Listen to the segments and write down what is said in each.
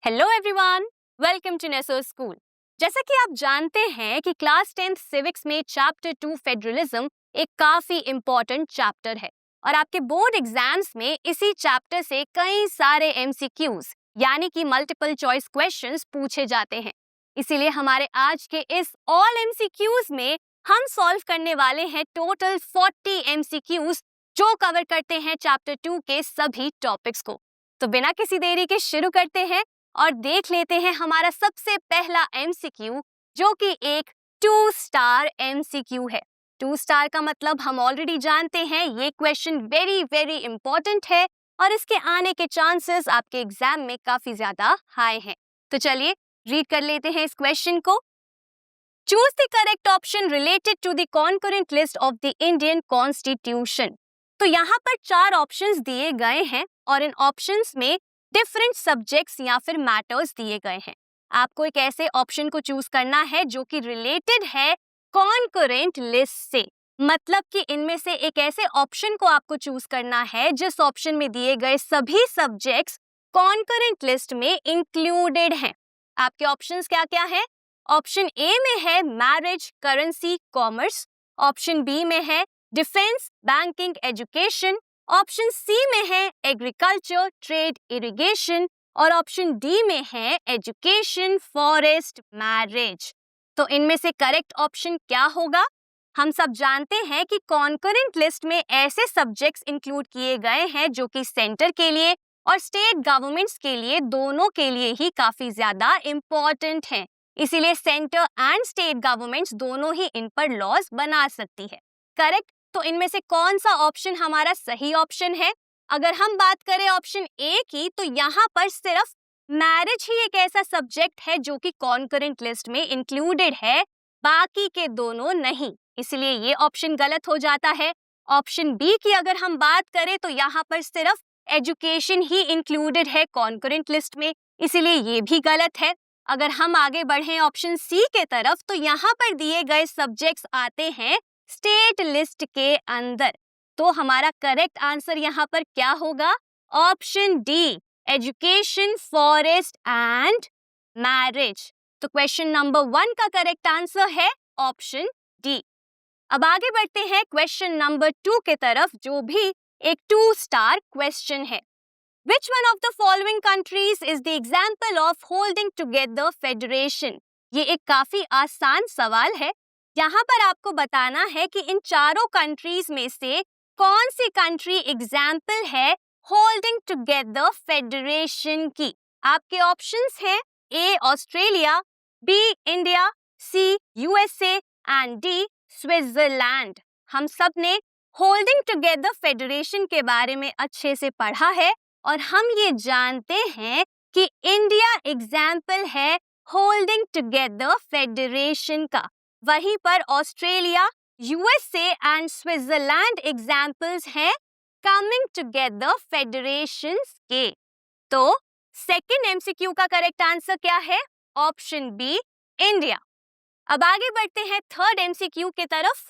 Hello everyone, welcome to Neso school. जैसा कि आप जानते हैं कि क्लास 10th सिविक्स में चैप्टर 2 फेडरलिज्म एक काफी इम्पोर्टेंट चैप्टर है और आपके बोर्ड एग्जाम्स में इसी चैप्टर से कई सारे एमसीक्यूज यानी कि मल्टीपल चॉइस क्वेश्चंस पूछे जाते हैं। इसीलिए हमारे आज के इस ऑल एमसीक्यूज में हम सॉल्व करने वाले हैं टोटल 40 एमसीक्यूज जो कवर करते हैं चैप्टर 2 के सभी टॉपिक्स को। तो बिना किसी देरी के शुरू करते हैं और देख लेते हैं हमारा सबसे पहला एमसीक्यू, जो कि एक 2 स्टार एमसीक्यू है। 2 स्टार का मतलब हम ऑलरेडी जानते हैं, ये क्वेश्चन वेरी वेरी इंपॉर्टेंट है और इसके आने के चांसेस आपके एग्जाम में काफी ज्यादा हाई हैं। तो चलिए रीड कर लेते हैं इस क्वेश्चन को। Choose the correct option related to the concurrent list of the Indian constitution. तो यहाँ पर 4 ऑप्शंस दिए गए हैं और इन ऑप्शंस में डिफरेंट सब्जेक्ट्स या फिर मैटर्स दिए गए हैं। आपको एक ऐसे ऑप्शन को चूज करना है जो कि रिलेटेड है कॉन्करेंट लिस्ट से, मतलब कि इनमें से एक ऐसे ऑप्शन को आपको चूज करना है जिस ऑप्शन में दिए गए सभी सब्जेक्ट्स कॉन्करेंट लिस्ट में इंक्लूडेड हैं। आपके ऑप्शंस क्या क्या हैं? ऑप्शन ए में है marriage, currency, commerce. Option B में है defence, banking, education. Option C में है एग्रीकल्चर, ट्रेड, इरिगेशन और ऑप्शन डी में है एजुकेशन, फॉरेस्ट, मैरिज। तो इनमें से करेक्ट ऑप्शन क्या होगा? हम सब जानते हैं कि कॉन्करेंट लिस्ट में ऐसे सब्जेक्ट्स इंक्लूड किए गए हैं जो कि सेंटर के लिए और स्टेट गवर्नमेंट्स के लिए, दोनों के लिए ही काफी ज्यादा इम्पोर्टेंट हैं। इसीलिए सेंटर एंड स्टेट गवर्नमेंट्स दोनों ही इन पर लॉज बना सकती है। करेक्ट। तो इनमें से कौन सा ऑप्शन हमारा सही ऑप्शन है? अगर हम बात करें ऑप्शन ए की, तो यहाँ पर सिर्फ मैरिज ही एक ऐसा सब्जेक्ट है जो कि कॉन्करेंट लिस्ट में इंक्लूडेड है, बाकी के दोनों नहीं। इसलिए ये ऑप्शन गलत हो जाता है। ऑप्शन बी की अगर हम बात करें तो यहाँ पर सिर्फ एजुकेशन ही इंक्लूडेड है कॉन्करेंट लिस्ट में, इसीलिए ये भी गलत है। अगर हम आगे बढ़े ऑप्शन सी के तरफ, तो यहाँ पर दिए गए सब्जेक्ट्स आते हैं स्टेट लिस्ट के अंदर। तो हमारा करेक्ट आंसर यहाँ पर क्या होगा? Option D, education, forest and marriage. तो क्वेश्चन नंबर 1 का करेक्ट आंसर है ऑप्शन डी। अब आगे बढ़ते हैं क्वेश्चन नंबर 2 के तरफ, जो भी एक 2 स्टार क्वेश्चन है। Which one of the following countries is the example of holding together federation? ये एक काफी आसान सवाल है। यहाँ पर आपको बताना है कि इन चारों कंट्रीज में से कौन सी कंट्री एग्जाम्पल है होल्डिंग टुगेदर फेडरेशन की। आपके ऑप्शंस हैं A Australia, B India, C USA and D Switzerland. हम सब ने होल्डिंग टुगेदर फेडरेशन के बारे में अच्छे से पढ़ा है और हम ये जानते हैं कि इंडिया एग्जाम्पल है होल्डिंग टुगेदर फेडरेशन का। वहीं पर Australia, USA and Switzerland examples हैं कमिंग टुगेदर फेडरेशंस के। तो सेकंड एमसीक्यू का करेक्ट आंसर क्या है? Option B, India. अब आगे बढ़ते हैं थर्ड एमसीक्यू के तरफ।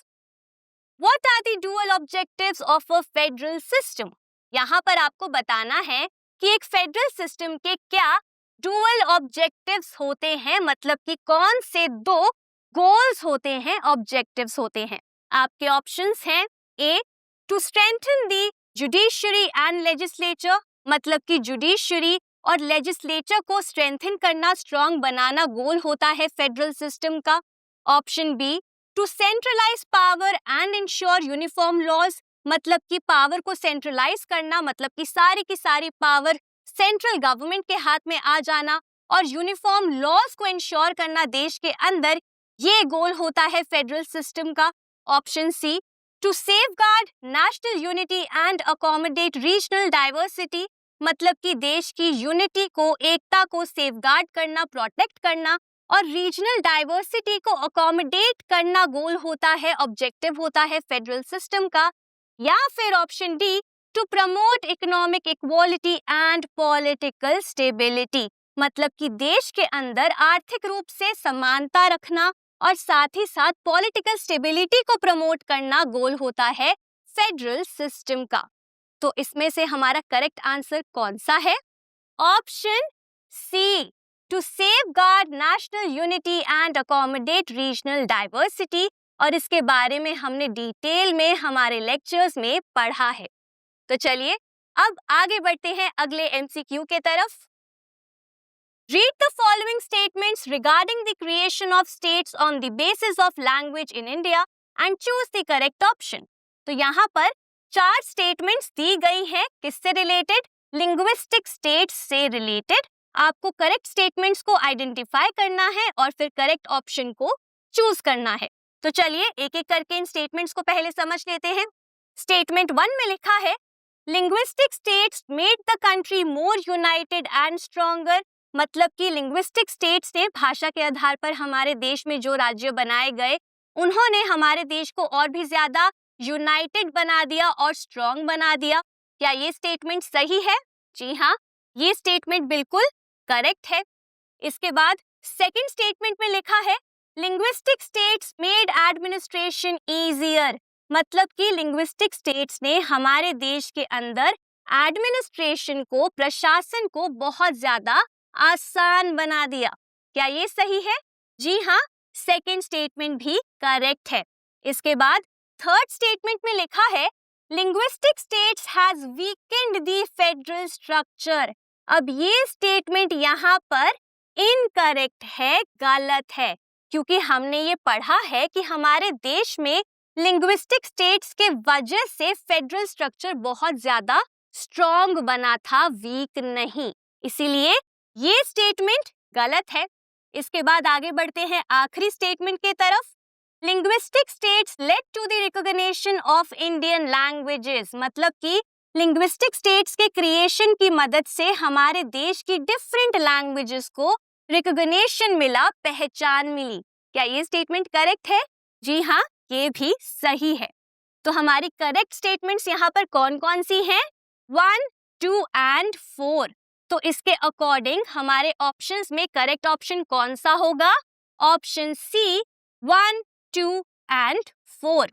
What are the dual objectives of a federal system? यहाँ पर आपको बताना है कि एक फेडरल सिस्टम के क्या डुअल ऑब्जेक्टिव्स होते हैं, मतलब कि कौन से 2 गोल्स होते हैं, ऑब्जेक्टिव्स होते हैं। आपके ऑप्शंस हैं A, to strengthen the judiciary and legislature, मतलब कि जुडिशरी और लेजिस्लेचर को स्ट्रेंथन करना, स्ट्रॉन्ग बनाना गोल होता है फेडरल सिस्टम का। Option B, to centralise power and ensure uniform laws, मतलब कि पावर को सेंट्रलाइज करना, मतलब कि सारी की सारी पावर सेंट्रल गवर्नमेंट के हाथ में आ जाना और यूनिफॉर्म लॉज को इंश्योर करना देश के अंदर, ये गोल होता है फेडरल सिस्टम का। Option C, to safeguard national unity and accommodate regional diversity, मतलब कि देश की यूनिटी को, एकता को सेफगार्ड करना, प्रोटेक्ट करना और रीजनल डाइवर्सिटी को अकोमोडेट करना गोल होता है, ऑब्जेक्टिव होता है फेडरल सिस्टम का। या फिर option D, to promote economic equality and political stability, मतलब कि देश के अंदर आर्थिक रूप से समानता रखना और साथ ही साथ पॉलिटिकल स्टेबिलिटी को प्रमोट करना गोल होता है फेडरल सिस्टम का। तो इसमें से हमारा करेक्ट आंसर कौन सा है? Option C, to safeguard national unity and accommodate regional diversity, और इसके बारे में हमने डिटेल में हमारे लेक्चर्स में पढ़ा है। तो चलिए अब आगे बढ़ते हैं अगले MCQ के तरफ। Read the following statements regarding the creation of states on the basis of language in India and choose the correct option। तो यहाँ पर 4 स्टेटमेंट्स दी गई हैं, किससे रिलेटेड? लिंग्विस्टिक स्टेट्स से रिलेटेड। आपको करेक्ट स्टेटमेंट्स को आइडेंटिफाई करना है और फिर करेक्ट ऑप्शन को चूज करना है। तो चलिए एक एक करके इन स्टेटमेंट्स को पहले समझ लेते हैं। स्टेटमेंट 1 में लिखा है, linguistic states made the country more United and stronger. मतलब कि लिंग्विस्टिक स्टेट्स ने भाषा के आधार पर हमारे देश में जो राज्य बनाए गए, उन्होंने हमारे देश को और भी ज्यादा यूनाइटेड बना दिया और स्ट्रॉन्ग बना दिया। क्या ये स्टेटमेंट सही है? जी हाँ, ये स्टेटमेंट बिल्कुल करेक्ट है। इसके बाद सेकंड स्टेटमेंट में लिखा है, linguistic states made administration easier. मतलब कि लिंग्विस्टिक स्टेट्स ने हमारे देश के अंदर एडमिनिस्ट्रेशन को, प्रशासन को बहुत ज्यादा आसान बना दिया। क्या ये सही है? जी हाँ, सेकंड स्टेटमेंट भी करेक्ट है। इसके बाद थर्ड स्टेटमेंट में लिखा है, linguistic states has Weeknd the federal structure. अब ये स्टेटमेंट यहाँ पर इनकरेक्ट है, गलत है, क्योंकि हमने ये पढ़ा है कि हमारे देश में लिंग्विस्टिक स्टेट्स के वजह से फेडरल स्ट्रक्चर बहुत ज्यादा स्ट्रॉन्ग बना था, वीक नहीं। इसीलिए ये स्टेटमेंट गलत है। इसके बाद आगे बढ़ते हैं आखिरी स्टेटमेंट की तरफ। Linguistic states led to the recognition of Indian languages. मतलब कि लिंग्विस्टिक स्टेट्स के क्रिएशन की मदद से हमारे देश की डिफरेंट लैंग्वेजेस को रिकॉग्निशन मिला, पहचान मिली। क्या ये स्टेटमेंट करेक्ट है? जी हाँ, ये भी सही है। तो हमारी करेक्ट स्टेटमेंट्स यहाँ पर कौन कौन सी हैं? 1, 2 एंड 4। तो इसके अकॉर्डिंग हमारे ऑप्शंस में करेक्ट ऑप्शन कौन सा होगा? Option C, 1, 2 and 4।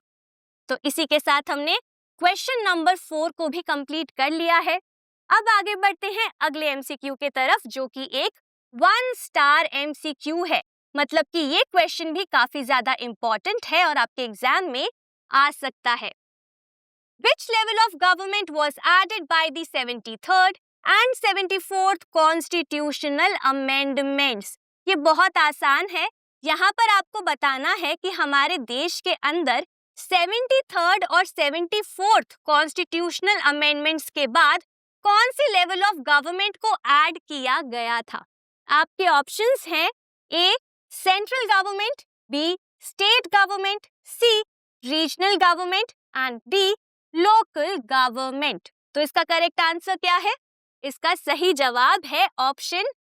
तो इसी के साथ हमने क्वेश्चन नंबर 4 को भी कंप्लीट कर लिया है। अब आगे बढ़ते हैं अगले MCQ के तरफ, जो कि एक 1 स्टार MCQ है। मतलब कि ये क्वेश्चन भी काफी ज्यादा इंपॉर्टेंट है और आपके एग्जाम में आ सकता है। Which level of government was added by the 73rd and 74th constitutional amendments? ये बहुत आसान है। यहाँ पर आपको बताना है कि हमारे देश के अंदर 73rd और 74th कॉन्स्टिट्यूशनल अमेंडमेंट्स के बाद कौन सी लेवल ऑफ गवर्नमेंट को ऐड किया गया था। आपके ऑप्शंस हैं A central government, B state government, C regional government and D local government. तो इसका करेक्ट आंसर क्या है? इसका सही जवाब है ऑप्शन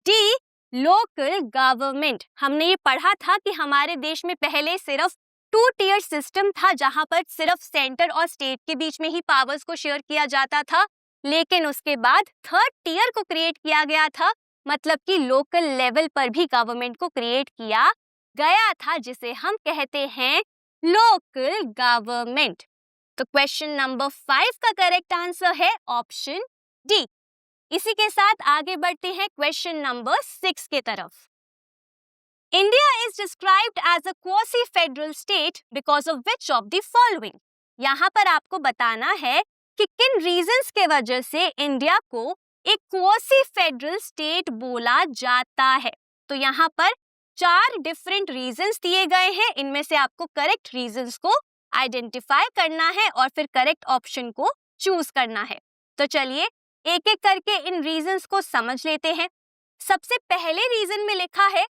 डी, लोकल गवर्नमेंट। हमने ये पढ़ा था कि हमारे देश में पहले सिर्फ 2 टियर सिस्टम था, जहां पर सिर्फ सेंटर और स्टेट के बीच में ही पावर्स को शेयर किया जाता था, लेकिन उसके बाद 3rd टियर को क्रिएट किया गया था। मतलब कि लोकल लेवल पर भी गवर्नमेंट को क्रिएट किया गया था, जिसे हम कहते हैं लोकल गवर्नमेंट। तो क्वेश्चन नंबर 5 का करेक्ट आंसर है ऑप्शन डी। इसी के साथ आगे बढ़ते हैं क्वेश्चन नंबर 6 के तरफ। India is described as a quasi federal state because of which of the following. यहाँ पर आपको बताना है कि किन रीजंस के वजह से इंडिया को एक क्वासी फेडरल स्टेट बोला जाता है। तो यहाँ पर 4 डिफरेंट रीजंस दिए गए हैं। इनमें से आपको करेक्ट रीजंस को आइडेंटिफाई करना है और फिर करेक्ट ऑप्शन को चूज करना है। तो चलिए एक एक करके इन रीजंस को समझ लेते हैं। सबसे पहले रीजन में लिखा है,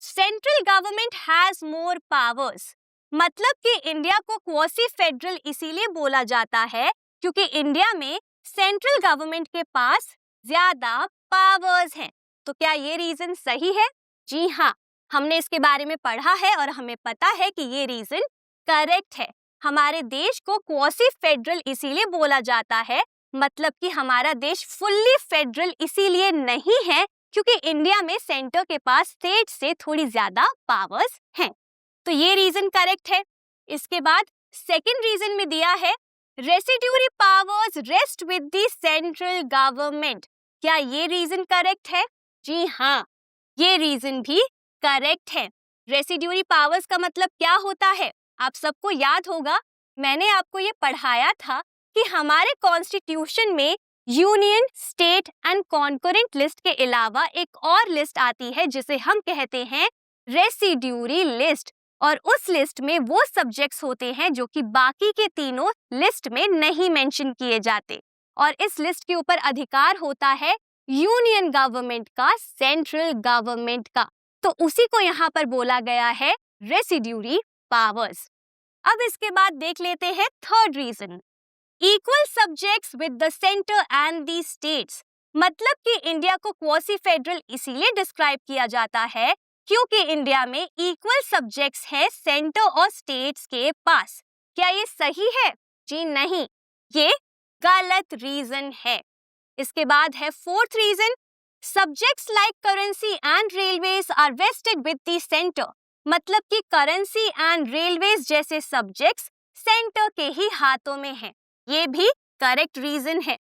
central government has more powers. मतलब कि इंडिया को क्वासी फेडरल इसीलिए बोला जाता है क्योंकि इंडिया में सेंट्रल गवर्नमेंट के पास ज्यादा पावर्स हैं। तो क्या ये रीजन सही है? जी हाँ, हमने इसके बारे में पढ़ा है और हमें पता है कि ये रीजन करेक्ट है। हमारे देश को क्वासी फेडरल इसीलिए बोला जाता है, मतलब कि हमारा देश फुल्ली फेडरल इसीलिए नहीं है क्योंकि इंडिया में सेंटर के पास स्टेट से थोड़ी ज्यादा पावर्स हैं। तो ये रीजन करेक्ट है। इसके बाद सेकंड रीजन में दिया है, residuary powers rest with the central government. क्या ये रीजन करेक्ट है? जी हाँ, ये रीजन भी करेक्ट है। रेसिड्यूरी पावर्स का मतलब क्या होता है? आप सबको याद होगा, मैंने आपको ये पढ़ाया था कि हमारे कॉन्स्टिट्यूशन में union, state and concurrent list के अलावा एक और लिस्ट आती है जिसे हम कहते हैं रेसिड्यूरी लिस्ट, और उस लिस्ट में वो सब्जेक्ट्स होते हैं जो कि बाकी के तीनों लिस्ट में नहीं मेंशन किए जाते, और इस लिस्ट के ऊपर अधिकार होता है यूनियन गवर्नमेंट का, सेंट्रल गवर्नमेंट का। तो उसी को यहाँ पर बोला गया है रेसिड्यूरी पावर्स। अब इसके बाद देख लेते हैं third reason, equal subjects with the centre and the states. मतलब कि इंडिया को क्वासी फेडरल इसीलिए डिस्क्राइब किया जाता है क्योंकि इंडिया में इक्वल सब्जेक्ट्स है सेंटर और स्टेट्स के पास। क्या ये सही है? जी नहीं, ये गलत रीजन है। इसके बाद है fourth reason, subjects like currency and railways are vested with the centre. मतलब कि करेंसी एंड रेलवेज जैसे सब्जेक्ट्स सेंटर के ही हाथों में हैं। ये भी करेक्ट रीजन है।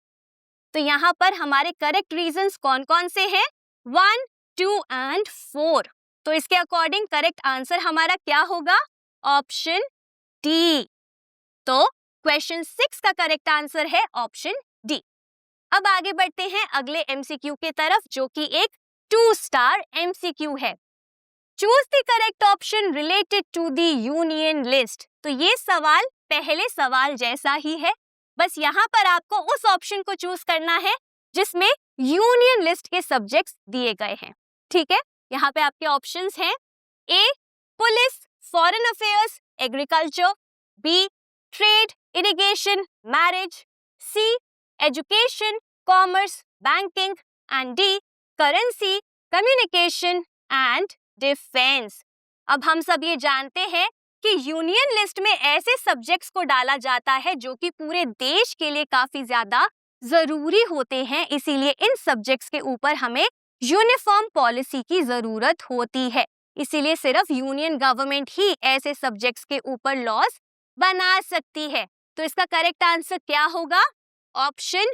तो यहाँ पर हमारे करेक्ट रीजंस कौन कौन से हैं? 1, 2 एंड 4। तो इसके अकॉर्डिंग करेक्ट आंसर हमारा क्या होगा? Option D. तो क्वेश्चन 6 का करेक्ट आंसर है ऑप्शन डी। अब आगे बढ़ते हैं अगले एमसीक्यू के तरफ, जो कि एक 2 स्टार एमसीक्यू है। Choose the correct option related to the union list. तो ये सवाल पहले सवाल जैसा ही है, बस यहाँ पर आपको उस ऑप्शन को चूज करना है जिसमें यूनियन लिस्ट के सब्जेक्ट्स दिए गए हैं। ठीक है, यहाँ पे आपके ऑप्शंस हैं A police, foreign affairs, agriculture, B trade, irrigation, marriage, C education, commerce, banking, and D currency, communication and defence. अब हम सब ये जानते हैं कि यूनियन लिस्ट में ऐसे सब्जेक्ट्स को डाला जाता है जो कि पूरे देश के लिए काफी ज्यादा जरूरी होते हैं, इसीलिए इन सब्जेक्ट्स के ऊपर हमें यूनिफॉर्म पॉलिसी की जरूरत होती है। इसीलिए सिर्फ यूनियन गवर्नमेंट ही ऐसे सब्जेक्ट्स के ऊपर लॉज बना सकती है। तो इसका करेक्ट आंसर क्या होगा? ऑप्शन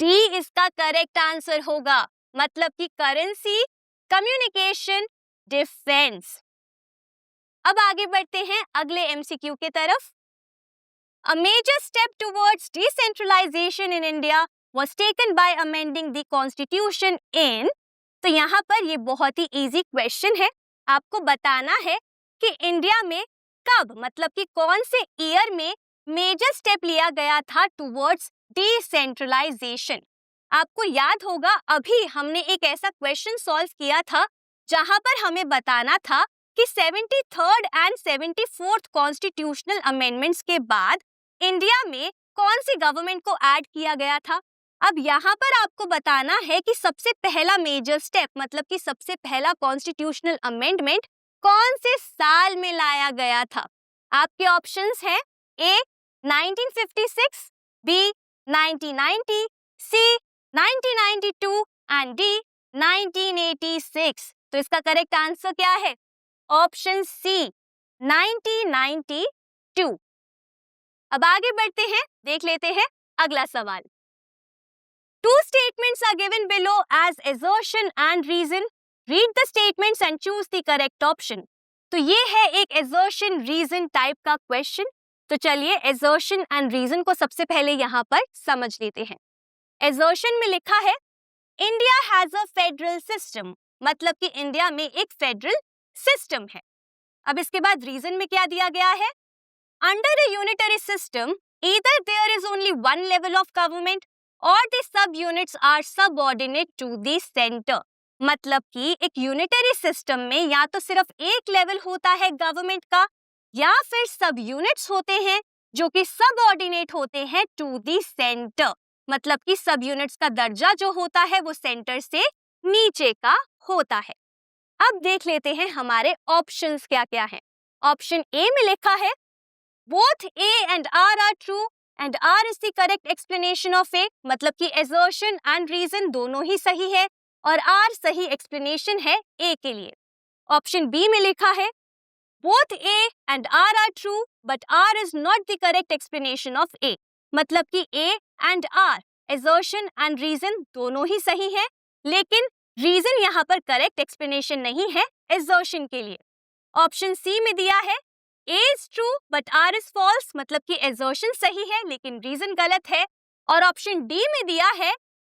डी इसका करेक्ट आंसर होगा। मतलब कि करेंसी, कम्युनिकेशन, डिफेंस। अब आगे बढ़ते हैं अगले एमसीक्यू के तरफ। A major step towards decentralization in India was taken by amending the constitution in। तो यहाँ पर ये बहुत ही इजी क्वेश्चन है, आपको बताना है कि इंडिया में कब, मतलब कि कौन से ईयर में मेजर स्टेप लिया गया था टुवर्ड्स डिसेंट्रलाइजेशन। आपको याद होगा अभी हमने एक ऐसा क्वेश्चन सॉल्व किया था जहां पर हमें बताना था कि 73rd and 74th constitutional amendments के बाद इंडिया में कौन सी गवर्नमेंट को ऐड किया गया था। अब यहाँ पर आपको बताना है कि सबसे पहला मेजर स्टेप, मतलब कि सबसे पहला कॉन्स्टिट्यूशनल अमेंडमेंट कौन से साल में लाया गया था। आपके ऑप्शंस हैं A 1956, B 1990, C 1992 and D 1986। तो इसका करेक्ट आंसर क्या है? Option C 1992। अब आगे बढ़ते हैं, देख लेते हैं अगला सवाल। Two statements are given below as assertion and reason. Read the statements and choose the correct option. तो ये है एक assertion reason टाइप का क्वेश्चन। तो चलिए assertion and reason को सबसे पहले यहाँ पर समझ लेते हैं। assertion में लिखा है India has a federal system, मतलब कि इंडिया में एक फेडरल सिस्टम है। अब इसके बाद रीजन में क्या दिया गया है? Under a unitary system, either there is only one level of government or the sub units are subordinate to the center। मतलब कि एक यूनिटरी सिस्टम में या तो सिर्फ एक लेवल होता है गवर्नमेंट का, या फिर सब यूनिट्स होते हैं जो कि सबऑर्डिनेट होते हैं टू दी सेंटर। मतलब कि सब यूनिट्स का दर्जा जो होता है वो सेंटर से नीचे का होता है। अब देख लेते हैं हमारे ऑप्शंस क्या क्या हैं। ऑप्शन ए में लिखा है both A and R are true and R is the correct explanation of A. मतलब कि assertion एंड रीजन दोनों ही सही है और आर सही एक्सप्लेनेशन है ए के लिए। ऑप्शन बी में लिखा है both A and R are true but R is not the correct explanation of A. मतलब कि A and R assertion and reason दोनों ही सही है, लेकिन रीजन यहाँ पर करेक्ट एक्सप्लेनेशन नहीं है एजर्शन के लिए। ऑप्शन सी में दिया है A is true but R is false, मतलब कि एजर्शन सही है लेकिन रीजन गलत है। और ऑप्शन डी में दिया है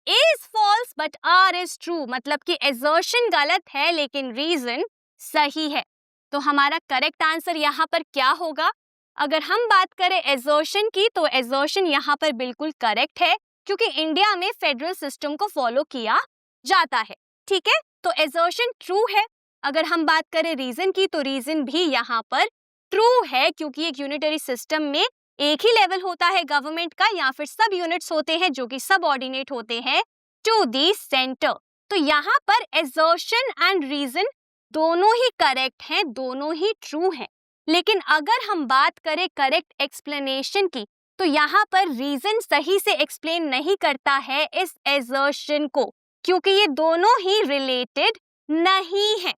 A is false but R is true, मतलब कि एजर्शन गलत है लेकिन रीजन सही है। तो हमारा करेक्ट आंसर यहाँ पर क्या होगा? अगर हम बात करें एजर्शन की तो एजर्शन यहाँ पर बिल्कुल करेक्ट है, क्योंकि इंडिया में फेडरल सिस्टम को फॉलो किया जाता है। ठीक है, तो एजर्शन ट्रू है। अगर हम बात करें रीजन की तो रीजन भी यहाँ पर ट्रू है, क्योंकि एक यूनिटरी सिस्टम में एक ही लेवल होता है गवर्नमेंट का, या फिर सब यूनिट्स होते हैं जो कि सबऑर्डिनेट होते हैं टू दी सेंटर। तो यहाँ पर एजर्शन एंड रीजन दोनों ही करेक्ट हैं, दोनों ही ट्रू हैं। लेकिन अगर हम बात करें करेक्ट एक्सप्लेनेशन की तो यहाँ पर रीजन सही से एक्सप्लेन नहीं करता है इस एजर्शन को, क्योंकि ये दोनों ही रिलेटेड नहीं है।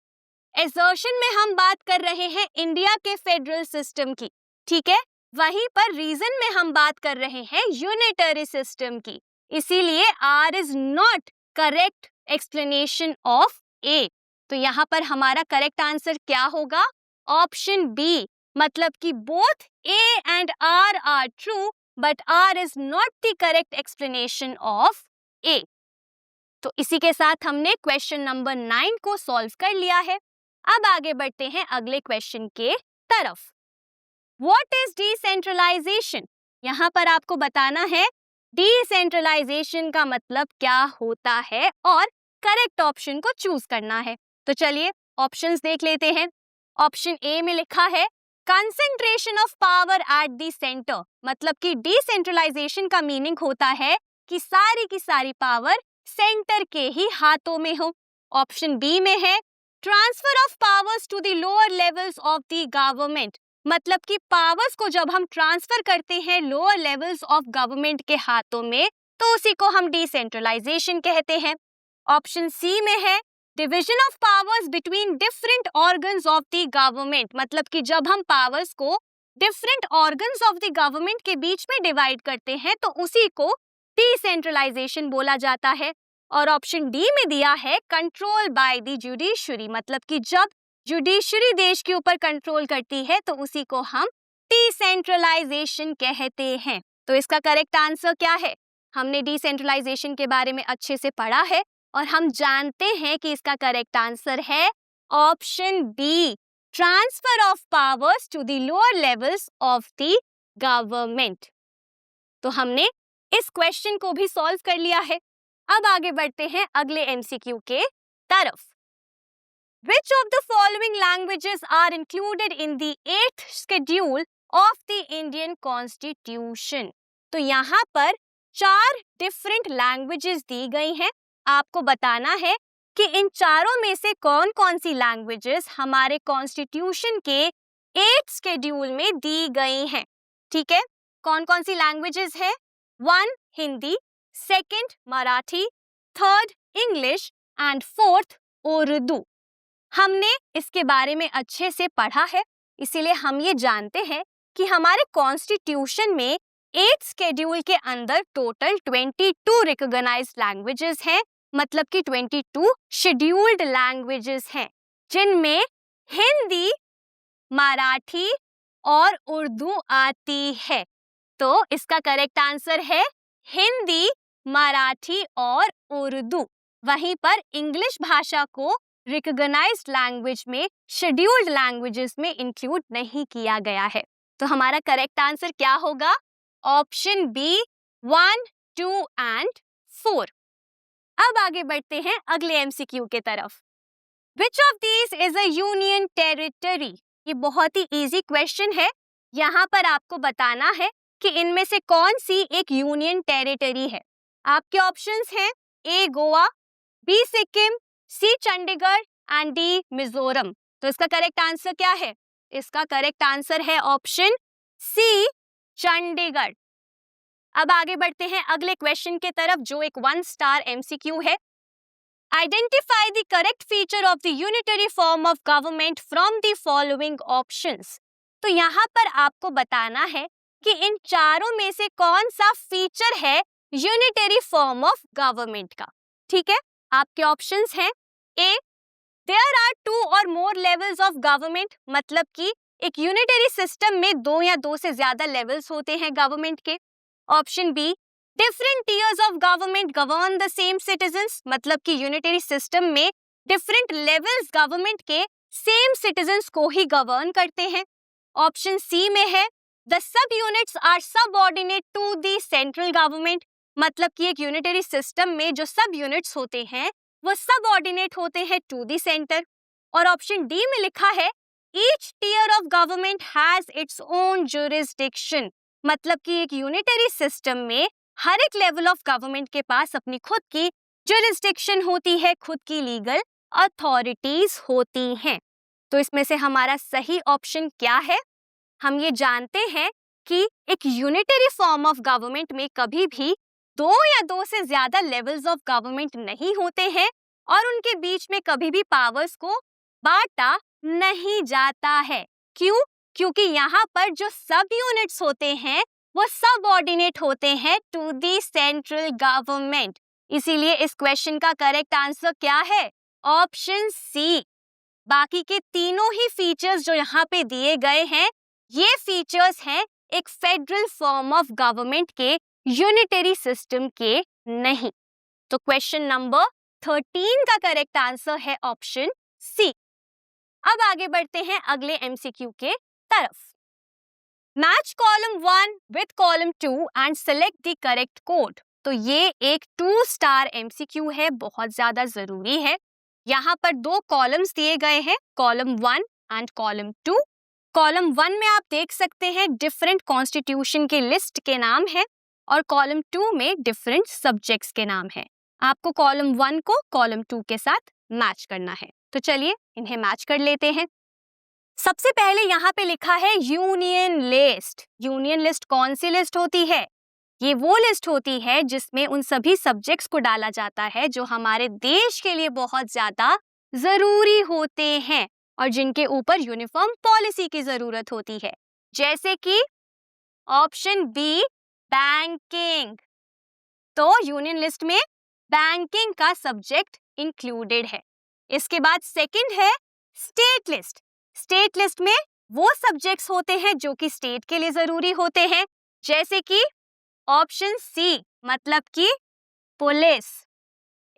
एजर्शन में हम बात कर रहे हैं इंडिया के फेडरल सिस्टम की, ठीक है, वहीं पर रीजन में हम बात कर रहे हैं यूनिटरी सिस्टम की। इसीलिए R is not correct explanation of A. तो यहाँ पर हमारा करेक्ट आंसर क्या होगा? ऑप्शन बी, मतलब कि both A and R true but R is not the correct explanation of A. तो इसी के साथ हमने क्वेश्चन नंबर 9 को सॉल्व कर लिया है। अब आगे बढ़ते हैं अगले क्वेश्चन के तरफ। What is decentralisation? यहाँ पर आपको बताना है डिसेंट्रलाइजेशन का मतलब क्या होता है और करेक्ट ऑप्शन को चूज करना है। तो चलिए ऑप्शंस देख लेते हैं। ऑप्शन ए में लिखा है concentration of power at the centre, मतलब कि डिसेंट्रलाइजेशन का मीनिंग होता है कि सारी की सारी पावर सेंटर के ही हाथों में हो। ऑप्शन बी में है transfer of powers to the lower levels of the government, मतलब कि पावर्स को जब हम ट्रांसफर करते हैं लोअर लेवल्स ऑफ गवर्नमेंट के हाथों में तो उसी को हम डिसेंट्रलाइजेशन कहते हैं। ऑप्शन सी में है division of powers between different organs of the government, मतलब कि जब हम पावर्स को different organs of the government के बीच में डिवाइड करते हैं तो उसी को डिसेंट्रलाइजेशन बोला जाता है। और ऑप्शन डी में दिया है कंट्रोल बाय द जुडिशरी, मतलब कि जब जुडिशरी देश के ऊपर कंट्रोल करती है तो उसी को हम डिसेंट्रलाइजेशन कहते हैं। तो इसका करेक्ट आंसर क्या है? हमने डिसेंट्रलाइजेशन के बारे में अच्छे से पढ़ा है और हम जानते हैं कि इसका करेक्ट आंसर है option B, transfer of powers to the lower levels of the government. तो हमने इस क्वेश्चन को भी सॉल्व कर लिया है। अब आगे बढ़ते हैं अगले एमसीक्यू के तरफ। Which of the following languages are included in the 8th schedule of the Indian Constitution? तो यहाँ पर 4 डिफरेंट लैंग्वेजेस दी गई हैं। आपको बताना है कि इन चारों में से कौन कौन सी लैंग्वेजेस हमारे कॉन्स्टिट्यूशन के 8th शेड्यूल में दी गई हैं। ठीक है, कौन कौन सी लैंग्वेजेस है? 1 हिंदी, 2 मराठी, 3 इंग्लिश एंड 4 उर्दू। हमने इसके बारे में अच्छे से पढ़ा है, इसीलिए हम ये जानते हैं कि हमारे कॉन्स्टिट्यूशन में 8th शेड्यूल के अंदर टोटल 22 रिकॉग्नाइज्ड लैंग्वेजेस हैं, मतलब कि 22 शेड्यूल्ड लैंग्वेजेस हैं, जिनमें हिंदी, मराठी और उर्दू आती है। तो इसका करेक्ट आंसर है हिंदी, मराठी और उर्दू। वहीं पर इंग्लिश भाषा को रिकॉग्नाइज्ड लैंग्वेज में, शेड्यूल्ड लैंग्वेजेस में इंक्लूड नहीं किया गया है। तो हमारा करेक्ट आंसर क्या होगा? Option B 1, 2 and 4। अब आगे बढ़ते हैं अगले एमसीक्यू के तरफ। Which of these is a union territory? ये बहुत ही इजी क्वेश्चन है। यहाँ पर आपको बताना है कि इनमें से कौन सी एक यूनियन टेरिटरी है। आपके ऑप्शंस हैं A Goa, B Sikkim, C Chandigarh and D Mizoram. तो इसका करेक्ट आंसर क्या है? इसका करेक्ट आंसर है ऑप्शन सी चंडीगढ़। अब आगे बढ़ते हैं अगले क्वेश्चन के तरफ, जो एक 1 स्टार एमसीक्यू है। Identify the correct feature of the unitary form of government from the following options. तो यहाँ पर आपको बताना है कि इन चारों में से कौन सा फीचर है यूनिटरी फॉर्म ऑफ गवर्नमेंट का। ठीक है, आपके ऑप्शंस हैं ए, देयर आर 2 और मोर लेवल्स ऑफ गवर्नमेंट, मतलब कि एक यूनिटरी सिस्टम में 2 या 2 से ज्यादा लेवल्स होते हैं गवर्नमेंट के। Option B, different tiers of government govern the same citizens, मतलब कि यूनिटरी सिस्टम में डिफरेंट लेवल्स गवर्नमेंट के सेम सिटीजंस को ही गवर्न करते हैं। ऑप्शन सी में है the sub units are subordinate to the central government, मतलब कि एक यूनिटरी सिस्टम में जो सब यूनिट्स होते हैं वो सबऑर्डिनेट होते हैं टू द सेंटर। और ऑप्शन डी में लिखा है each tier of government has its own jurisdiction, मतलब कि एक यूनिटरी सिस्टम में हर एक लेवल ऑफ गवर्नमेंट के पास अपनी खुद की ज्यूरिसडिक्शन होती है, खुद की लीगल अथॉरिटीज होती हैं। तो इसमें से हमारा सही ऑप्शन क्या है? हम ये जानते हैं कि एक यूनिटरी फॉर्म ऑफ गवर्नमेंट में कभी भी 2 या 2 से ज्यादा लेवल्स ऑफ गवर्नमेंट नहीं होते हैं और उनके बीच में कभी भी पावर्स को बांटा नहीं जाता है। क्यों? क्योंकि यहाँ पर जो सब यूनिट्स होते हैं वो सबऑर्डिनेट होते हैं टू द सेंट्रल गवर्नमेंट। इसीलिए इस क्वेश्चन का करेक्ट आंसर क्या है? Option C. बाकी के तीनों ही फीचर्स जो यहाँ पे दिए गए हैं ये फीचर्स हैं एक फेडरल फॉर्म ऑफ गवर्नमेंट के यूनिटरी सिस्टम के नहीं। तो क्वेश्चन नंबर 13 का करेक्ट आंसर है ऑप्शन सी। अब आगे बढ़ते हैं अगले एमसीक्यू के तरफ। Match column 1 with column 2 and select the correct code. तो ये एक 2 स्टार एमसीक्यू है, बहुत ज्यादा जरूरी है। यहाँ पर 2 कॉलम्स दिए गए हैं, कॉलम 1 एंड कॉलम 2। कॉलम 1 में आप देख सकते हैं डिफरेंट कॉन्स्टिट्यूशन के लिस्ट के नाम है और कॉलम 2 में डिफरेंट सब्जेक्ट्स के नाम है। आपको कॉलम 1 को कॉलम 2 के साथ मैच करना है। तो चलिए इन्हें मैच कर लेते हैं। सबसे पहले यहाँ पे लिखा है यूनियन लिस्ट। यूनियन लिस्ट कौन सी लिस्ट होती है? ये वो लिस्ट होती है जिसमें उन सभी सब्जेक्ट्स को डाला जाता है जो हमारे देश के लिए बहुत ज्यादा जरूरी होते हैं और जिनके ऊपर यूनिफॉर्म पॉलिसी की जरूरत होती है, जैसे कि ऑप्शन बी बैंकिंग। तो यूनियन लिस्ट में बैंकिंग का सब्जेक्ट इंक्लूडेड है। इसके बाद सेकंड है स्टेट लिस्ट। स्टेट लिस्ट में वो सब्जेक्ट्स होते हैं जो कि स्टेट के लिए जरूरी होते हैं, जैसे कि ऑप्शन सी मतलब कि पुलिस।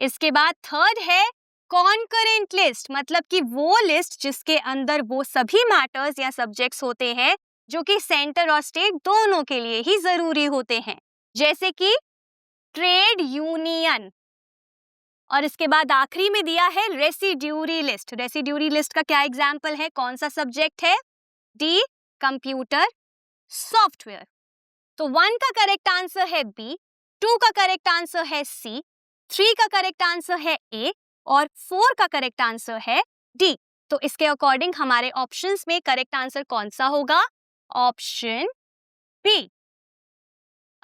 इसके बाद थर्ड है कॉन्करेंट लिस्ट, मतलब कि वो लिस्ट जिसके अंदर वो सभी मैटर्स या सब्जेक्ट्स होते हैं जो कि सेंटर और स्टेट दोनों के लिए ही जरूरी होते हैं, जैसे कि ट्रेड यूनियन। और इसके बाद आखिरी में दिया है रेसिड्यूरी लिस्ट। रेसिड्यूरी लिस्ट का क्या एग्जाम्पल है, कौन सा सब्जेक्ट है? D computer software. तो 1 का करेक्ट आंसर है बी, 2 का करेक्ट आंसर है सी, 3 का करेक्ट आंसर है ए और 4 का करेक्ट आंसर है डी। तो इसके अकॉर्डिंग हमारे ऑप्शंस में करेक्ट आंसर कौन सा होगा? Option B.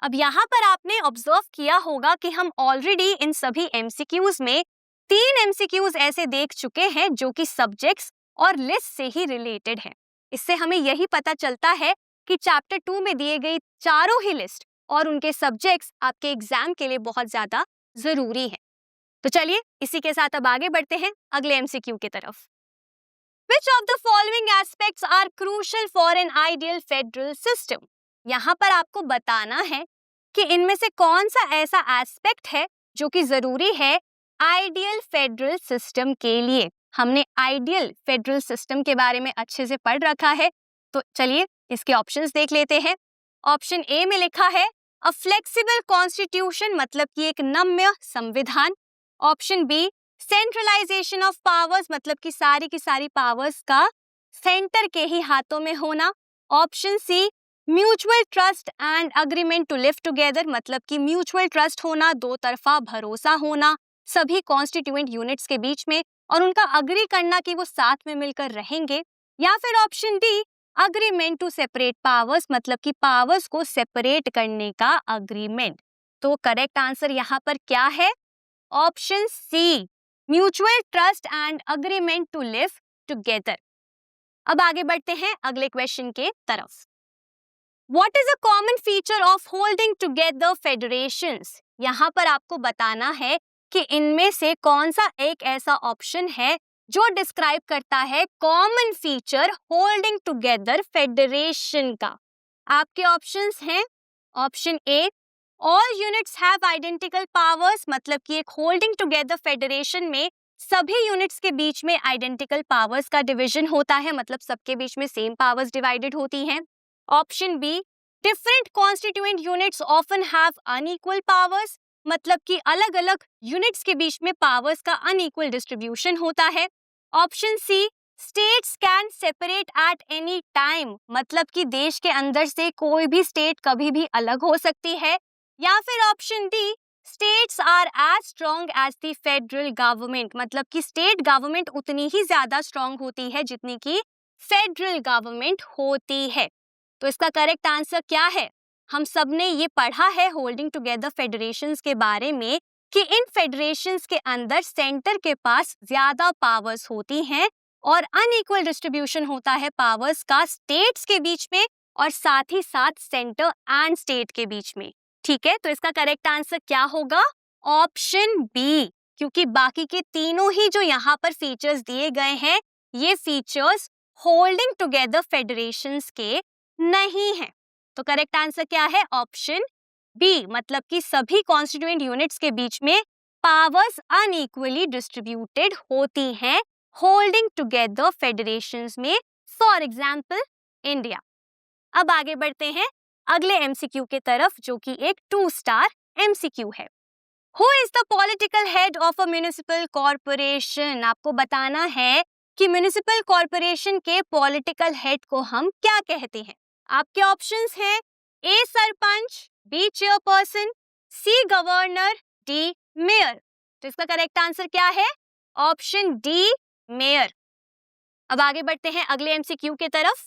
अब यहाँ पर आपने ऑब्जर्व किया होगा कि हम ऑलरेडी इन सभी एमसीक्यूज में 3 एमसीक्यूज ऐसे देख चुके हैं जो कि सब्जेक्ट्स और लिस्ट से ही रिलेटेड हैं। इससे हमें यही पता चलता है कि चैप्टर 2 में दिए गई चारों ही लिस्ट और उनके सब्जेक्ट्स आपके एग्जाम के लिए बहुत ज्यादा जरूरी है। तो चलिए इसी के साथ अब आगे बढ़ते हैं अगले एमसीक्यू की तरफ। Which of the following aspects are crucial for an ideal federal system? यहाँ पर आपको बताना है कि इनमें से कौन सा ऐसा एस्पेक्ट है जो कि जरूरी है आइडियल फेडरल सिस्टम के लिए। हमने आइडियल फेडरल सिस्टम के बारे में अच्छे से पढ़ रखा है, तो चलिए इसके ऑप्शंस देख लेते हैं। ऑप्शन ए में लिखा है अ फ्लेक्सिबल कॉन्स्टिट्यूशन, मतलब कि एक नम्य संविधान। Option B centralisation of powers, मतलब कि सारी की सारी पावर्स का सेंटर के ही हाथों में होना। Option C mutual trust and agreement to live together, मतलब कि म्यूचुअल ट्रस्ट होना, दो तरफा भरोसा होना सभी कॉन्स्टिट्यूएंट यूनिट्स के बीच में और उनका अग्री करना कि वो साथ में मिलकर रहेंगे। या फिर option D agreement to separate powers, मतलब कि पावर्स को सेपरेट करने का अग्रीमेंट। तो करेक्ट आंसर यहाँ पर क्या है? Option C mutual trust and agreement to live together. अब आगे बढ़ते हैं अगले क्वेश्चन के तरफ। What is a common feature of holding together federations? यहाँ पर आपको बताना है कि इनमें से कौन सा एक ऐसा ऑप्शन है जो डिस्क्राइब करता है common feature holding together federation का। आपके ऑप्शंस हैं option A, all units have identical powers, मतलब कि एक होल्डिंग टुगेदर फेडरेशन में सभी यूनिट्स के बीच में आइडेंटिकल पावर्स का डिवीजन होता है, मतलब सबके बीच में सेम पावर्स डिवाइडेड होती हैं। Option B, different constituent units often have unequal powers, मतलब कि अलग अलग यूनिट्स के बीच में पावर्स का अनइक्वल डिस्ट्रीब्यूशन होता है। Option C, states can separate at any time, मतलब कि देश के अंदर से कोई भी स्टेट कभी भी अलग हो सकती है। या फिर option D, states are as strong as the federal government, मतलब कि स्टेट गवर्नमेंट उतनी ही ज्यादा स्ट्रॉन्ग होती है जितनी कि फेडरल गवर्नमेंट होती है। तो इसका करेक्ट आंसर क्या है? हम सब ने ये पढ़ा है होल्डिंग टुगेदर फेडरेशंस के बारे में कि इन फेडरेशंस के अंदर सेंटर के पास ज्यादा पावर्स होती हैं और अनइक्वल डिस्ट्रीब्यूशन होता है पावर्स का स्टेट्स के बीच में और साथ ही साथ सेंटर एंड स्टेट के बीच में। ठीक है, तो इसका करेक्ट आंसर क्या होगा? ऑप्शन बी, क्योंकि बाकी के तीनों ही जो यहाँ पर फीचर्स दिए गए हैं ये फीचर्स होल्डिंग टुगेदर फेडरेशंस के नहीं है। तो करेक्ट आंसर क्या है? ऑप्शन बी, मतलब कि सभी कॉन्स्टिट्यूएंट यूनिट्स के बीच में पावर्स अनइक्वली डिस्ट्रीब्यूटेड होती हैं होल्डिंग टुगेदर फेडरेशंस में, फॉर एग्जांपल इंडिया। अब आगे बढ़ते हैं अगले एमसीक्यू के तरफ, जो कि एक 2 स्टार एमसीक्यू है। Who is the political head of a municipal corporation? आपको बताना है कि म्युनिसिपल कॉरपोरेशन के पॉलिटिकल हेड को हम क्या कहते हैं। आपके ऑप्शंस हैं ए सरपंच, बी चेयरपर्सन, सी गवर्नर, डी मेयर। तो इसका करेक्ट आंसर क्या है? Option D, mayor. अब आगे बढ़ते हैं अगले एमसीक्यू के तरफ।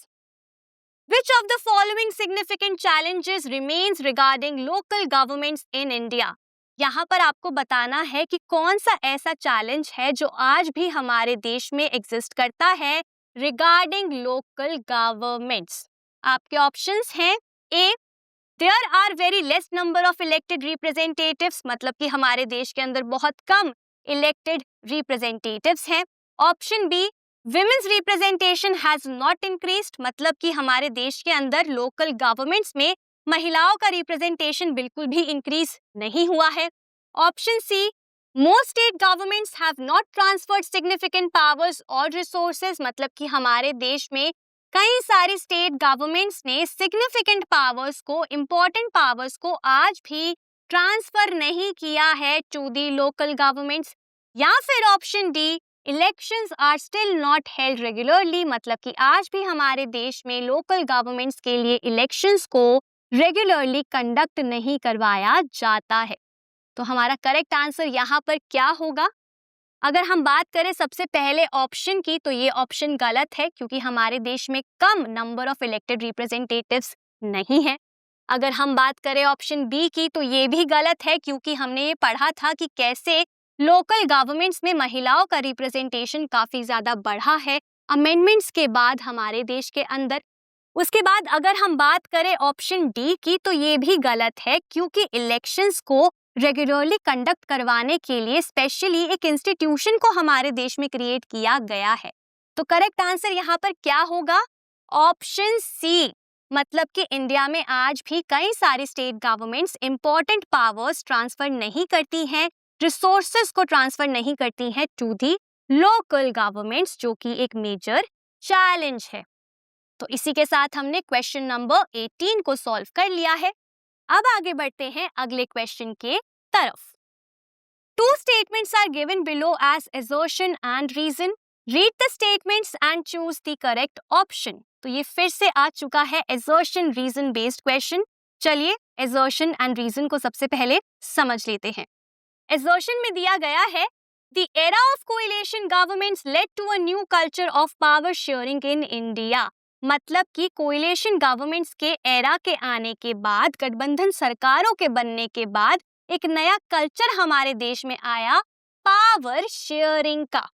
Which of the following significant challenges remains regarding local governments in India? यहाँ पर आपको बताना है कि कौन सा ऐसा चैलेंज है जो आज भी हमारे देश में एग्जिस्ट करता है रिगार्डिंग लोकल गवर्नमेंट्स। आपके ऑप्शंस हैं A, there are very less number of elected representatives, मतलब कि हमारे देश के अंदर बहुत कम इलेक्टेड रिप्रेजेंटेटिव्स हैं। Option B, womens representation has not increased, मतलब कि हमारे देश के अंदर लोकल गवर्नमेंट्स में महिलाओं का रिप्रेजेंटेशन बिल्कुल भी इंक्रीज नहीं हुआ है। Option C, most state governments have not transferred significant powers और रिसोर्सेज, मतलब कि हमारे देश में कई सारी स्टेट गवर्नमेंट्स ने सिग्निफिकेंट पावर्स को, इंपॉर्टेंट पावर्स को आज भी ट्रांसफर नहीं किया है टू दी लोकल गवर्नमेंट्स। या फिर option D, elections are still not held regularly, मतलब कि आज भी हमारे देश में लोकल गवर्नमेंट्स के लिए इलेक्शंस को रेगुलरली कंडक्ट नहीं करवाया जाता है। तो हमारा करेक्ट आंसर यहाँ पर क्या होगा? अगर हम बात करें सबसे पहले ऑप्शन की, तो ये ऑप्शन गलत है क्योंकि हमारे देश में कम नंबर ऑफ इलेक्टेड रिप्रेजेंटेटिव्स नहीं है। अगर हम बात करें ऑप्शन बी की, तो ये भी गलत है क्योंकि हमने ये पढ़ा था कि कैसे लोकल गवर्नमेंट्स में महिलाओं का रिप्रेजेंटेशन काफी ज्यादा बढ़ा है अमेंडमेंट्स के बाद हमारे देश के अंदर। उसके बाद अगर हम बात करें ऑप्शन डी की, तो ये भी गलत है क्योंकि इलेक्शंस को रेगुलरली कंडक्ट करवाने के लिए स्पेशली एक इंस्टीट्यूशन को हमारे देश में क्रिएट किया गया है। तो करेक्ट आंसर यहाँ पर क्या होगा? ऑप्शन सी, मतलब कि इंडिया में आज भी कई सारी state governments important powers transfer नहीं करती हैं, रिसोर्सेज को ट्रांसफर नहीं करती हैं टू दी लोकल गवर्नमेंट्स, जो कि एक मेजर चैलेंज है। तो इसी के साथ हमने क्वेश्चन नंबर 18 को सॉल्व कर लिया है। अब आगे बढ़ते हैं अगले क्वेश्चन के तरफ। Two statements are given below as assertion and reason. Read the statements and choose the correct option. तो ये फिर से आ चुका है assertion reason based question। चलिए assertion and reason को सबसे पहले समझ लेते हैं। Assertion में दिया गया है The era of coalition governments led to a new culture of power sharing in India. मतलब कि कोएलिशन गवर्नमेंट्स के एरा के आने के बाद, गठबंधन सरकारों के बनने के बाद एक नया कल्चर हमारे देश में आया पावर शेयरिंग का।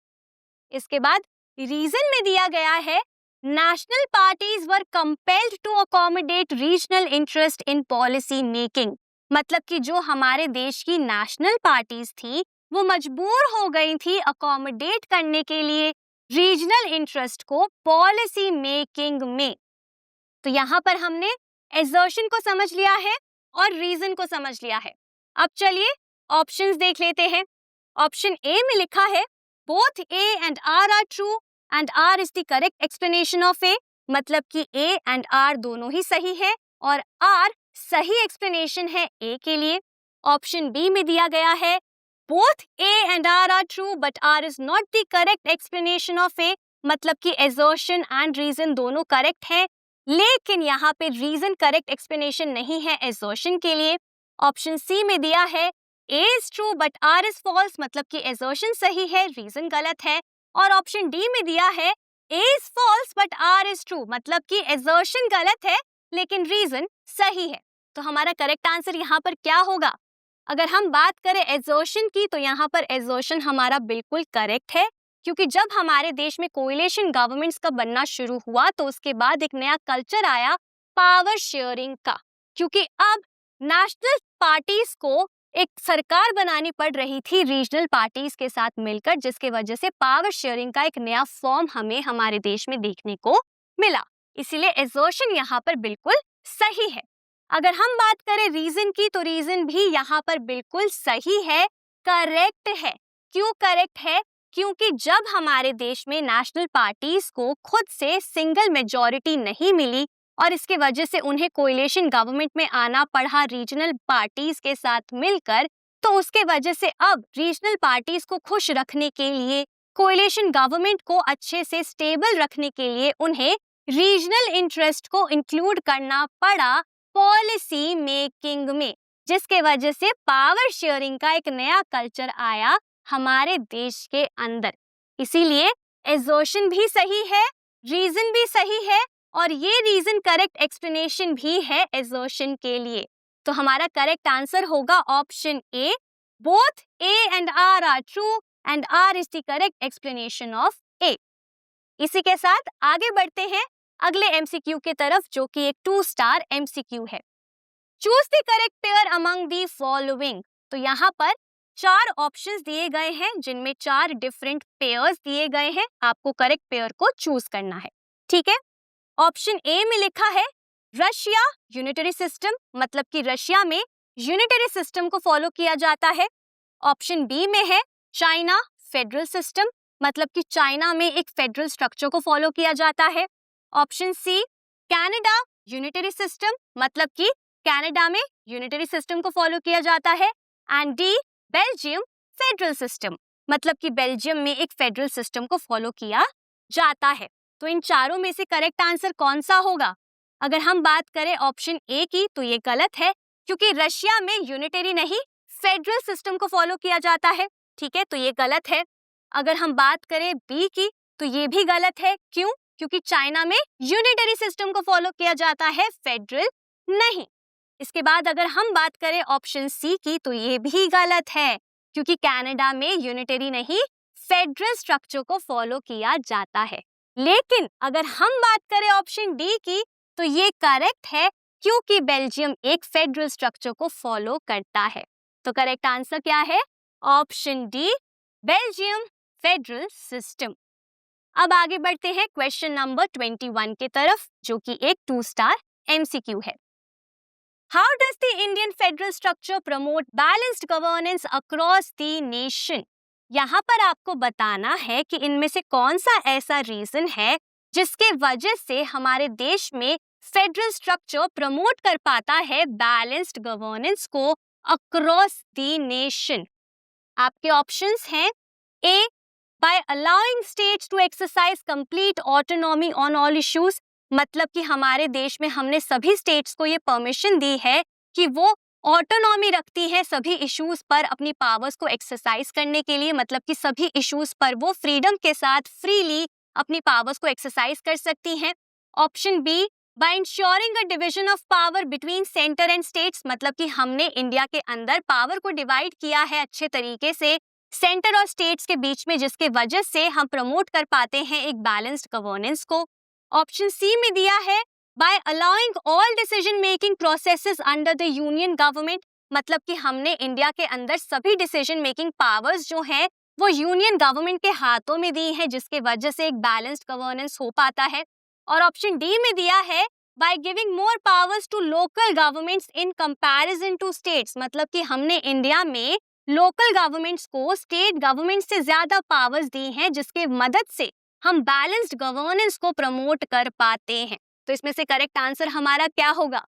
इसके बाद रीजन में दिया गया है national parties were compelled to accommodate regional interest in policy making. मतलब कि जो हमारे देश की नेशनल पार्टीज थी वो मजबूर हो गई थी अकोमोडेट करने के लिए रीजनल इंटरेस्ट को पॉलिसी मेकिंग में। तो यहाँ पर हमने एजर्शन को समझ लिया है और रीजन को समझ लिया है। अब चलिए ऑप्शंस देख लेते हैं। ऑप्शन ए में लिखा है both A and R are true and R is the correct explanation of A, मतलब कि ए एंड आर दोनों ही सही है और आर सही एक्सप्लेनेशन है ए के लिए। ऑप्शन बी में दिया गया है both A and R are true but R is not the correct explanation of A, मतलब कि एजर्शन एंड रीजन दोनों करेक्ट है लेकिन यहाँ पे रीजन करेक्ट एक्सप्लेनेशन नहीं है एजर्शन के लिए। ऑप्शन सी में दिया है A is true but R is false, मतलब कि एजर्शन सही है रीजन गलत है। और ऑप्शन डी में दिया है A is false but R is true, मतलब कि एजर्शन गलत है लेकिन रीजन सही है। तो हमारा करेक्ट आंसर यहाँ पर क्या होगा? अगर हम बात करें एजर्शन की तो यहाँ पर एजर्शन हमारा बिल्कुल करेक्ट है, क्योंकि जब हमारे देश में कोएलिशन गवर्नमेंट्स का बनना शुरू हुआ तो उसके बाद एक नया कल्चर आया पावर शेयरिंग का, क्योंकि अब नेशनल पार्टीज को एक सरकार बनानी पड़ रही थी रीजनल पार्टीज के साथ मिलकर, जिसके वजह से पावर शेयरिंग का एक नया फॉर्म हमें हमारे देश में देखने को मिला। इसीलिए एजर्शन यहाँ पर बिल्कुल सही है। अगर हम बात करें रीजन की तो रीजन भी यहाँ पर बिल्कुल सही है, करेक्ट है। क्यों करेक्ट है? क्योंकि जब हमारे देश में नेशनल पार्टीज को खुद से सिंगल मेजॉरिटी नहीं मिली और इसके वजह से उन्हें कोएलिशन गवर्नमेंट में आना पड़ा रीजनल पार्टीज के साथ मिलकर, तो उसके वजह से अब रीजनल पार्टीज को खुश रखने के लिए, कोएलिशन गवर्नमेंट को अच्छे से स्टेबल रखने के लिए उन्हें रीजनल इंटरेस्ट को इंक्लूड करना पड़ा पॉलिसी मेकिंग में, जिसके वजह से पावर शेयरिंग का एक नया कल्चर आया हमारे देश के अंदर। इसीलिए एजर्शन भी सही है, रीजन भी सही है और ये रीजन करेक्ट एक्सप्लेनेशन भी है एजर्शन के लिए। तो हमारा करेक्ट आंसर होगा option A, both A and R are true and R is the correct explanation of A. इसी के साथ आगे बढ़ते हैं अगले एमसीक्यू की तरफ, जो कि एक 2 स्टार एमसीक्यू है। Choose the correct pair among the following. तो यहाँ पर 4 ऑप्शंस दिए गए हैं जिनमें 4 डिफरेंट पेयर्स दिए गए हैं, आपको करेक्ट पेयर को चूज करना है। ठीक है, ऑप्शन ए में लिखा है रशिया यूनिटरी सिस्टम, मतलब कि रशिया में यूनिटरी सिस्टम को फॉलो किया जाता है। ऑप्शन बी में है चाइना फेडरल सिस्टम, मतलब कि चाइना में एक फेडरल स्ट्रक्चर को फॉलो किया जाता है। Option C Canada unitary system, मतलब कि कनाडा में यूनिटरी सिस्टम को फॉलो किया जाता है। And D Belgium federal system, मतलब कि बेल्जियम में एक फेडरल सिस्टम को फॉलो किया जाता है। तो इन चारों में से करेक्ट आंसर कौन सा होगा? अगर हम बात करें ऑप्शन ए की तो ये गलत है, क्योंकि रशिया में यूनिटरी नहीं फेडरल सिस्टम को फॉलो किया जाता है। ठीक है, तो ये गलत है। अगर हम बात करें बी की तो ये भी गलत है। क्यों? क्योंकि चाइना में यूनिटरी सिस्टम को फॉलो किया जाता है, फेडरल नहीं। इसके बाद अगर हम बात करें ऑप्शन सी की तो ये भी गलत है, क्योंकि कनाडा में यूनिटरी नहीं फेडरल स्ट्रक्चर को फॉलो किया जाता है। लेकिन अगर हम बात करें ऑप्शन डी की तो ये करेक्ट है, क्योंकि बेल्जियम एक फेडरल स्ट्रक्चर को फॉलो करता है। तो करेक्ट आंसर क्या है? Option D, Belgium federal system. अब आगे बढ़ते हैं क्वेश्चन नंबर 21 के तरफ, जो कि एक 2 स्टार एमसीक्यू है। How does the Indian federal structure promote balanced governance across the nation? यहाँ पर आपको बताना है कि इनमें से कौन सा ऐसा रीजन है जिसके वजह से हमारे देश में फेडरल स्ट्रक्चर प्रमोट कर पाता है बैलेंस्ड गवर्नेंस को अक्रॉस द नेशन। आपके ऑप्शंस हैं ए, by allowing states to exercise complete autonomy on all issues, मतलब कि हमारे देश में हमने सभी स्टेट्स को ये परमिशन दी है कि वो ऑटोनॉमी रखती है सभी इश्यूज पर अपनी पावर्स को एक्सरसाइज करने के लिए, मतलब कि सभी इश्यूज पर वो फ्रीडम के साथ फ्रीली अपनी पावर्स को एक्सरसाइज कर सकती हैं। Option B, by ensuring a division of power between centre and states, मतलब कि हमने इंडिया के अंदर पावर को डिवाइड किया है अच्छे तरीके से सेंटर और स्टेट्स के बीच में, जिसके वजह से हम प्रमोट कर पाते हैं एक बैलेंस्ड गवर्नेंस को। ऑप्शन सी में दिया है by allowing all decision making processes under the union government, मतलब कि हमने इंडिया के अंदर सभी डिसीजन मेकिंग पावर्स जो हैं वो यूनियन गवर्नमेंट के हाथों में दी है, जिसके वजह से एक बैलेंस्ड गवर्नेंस हो पाता है। और ऑप्शन डी में दिया है by giving more powers to local governments in comparison to states, मतलब कि हमने इंडिया में लोकल गवर्नमेंट्स को स्टेट गवर्नमेंट से ज्यादा पावर्स दी हैं, जिसके मदद से हम बैलेंस्ड गवर्नेंस को प्रमोट कर पाते हैं। तो इसमें से करेक्ट आंसर हमारा क्या होगा?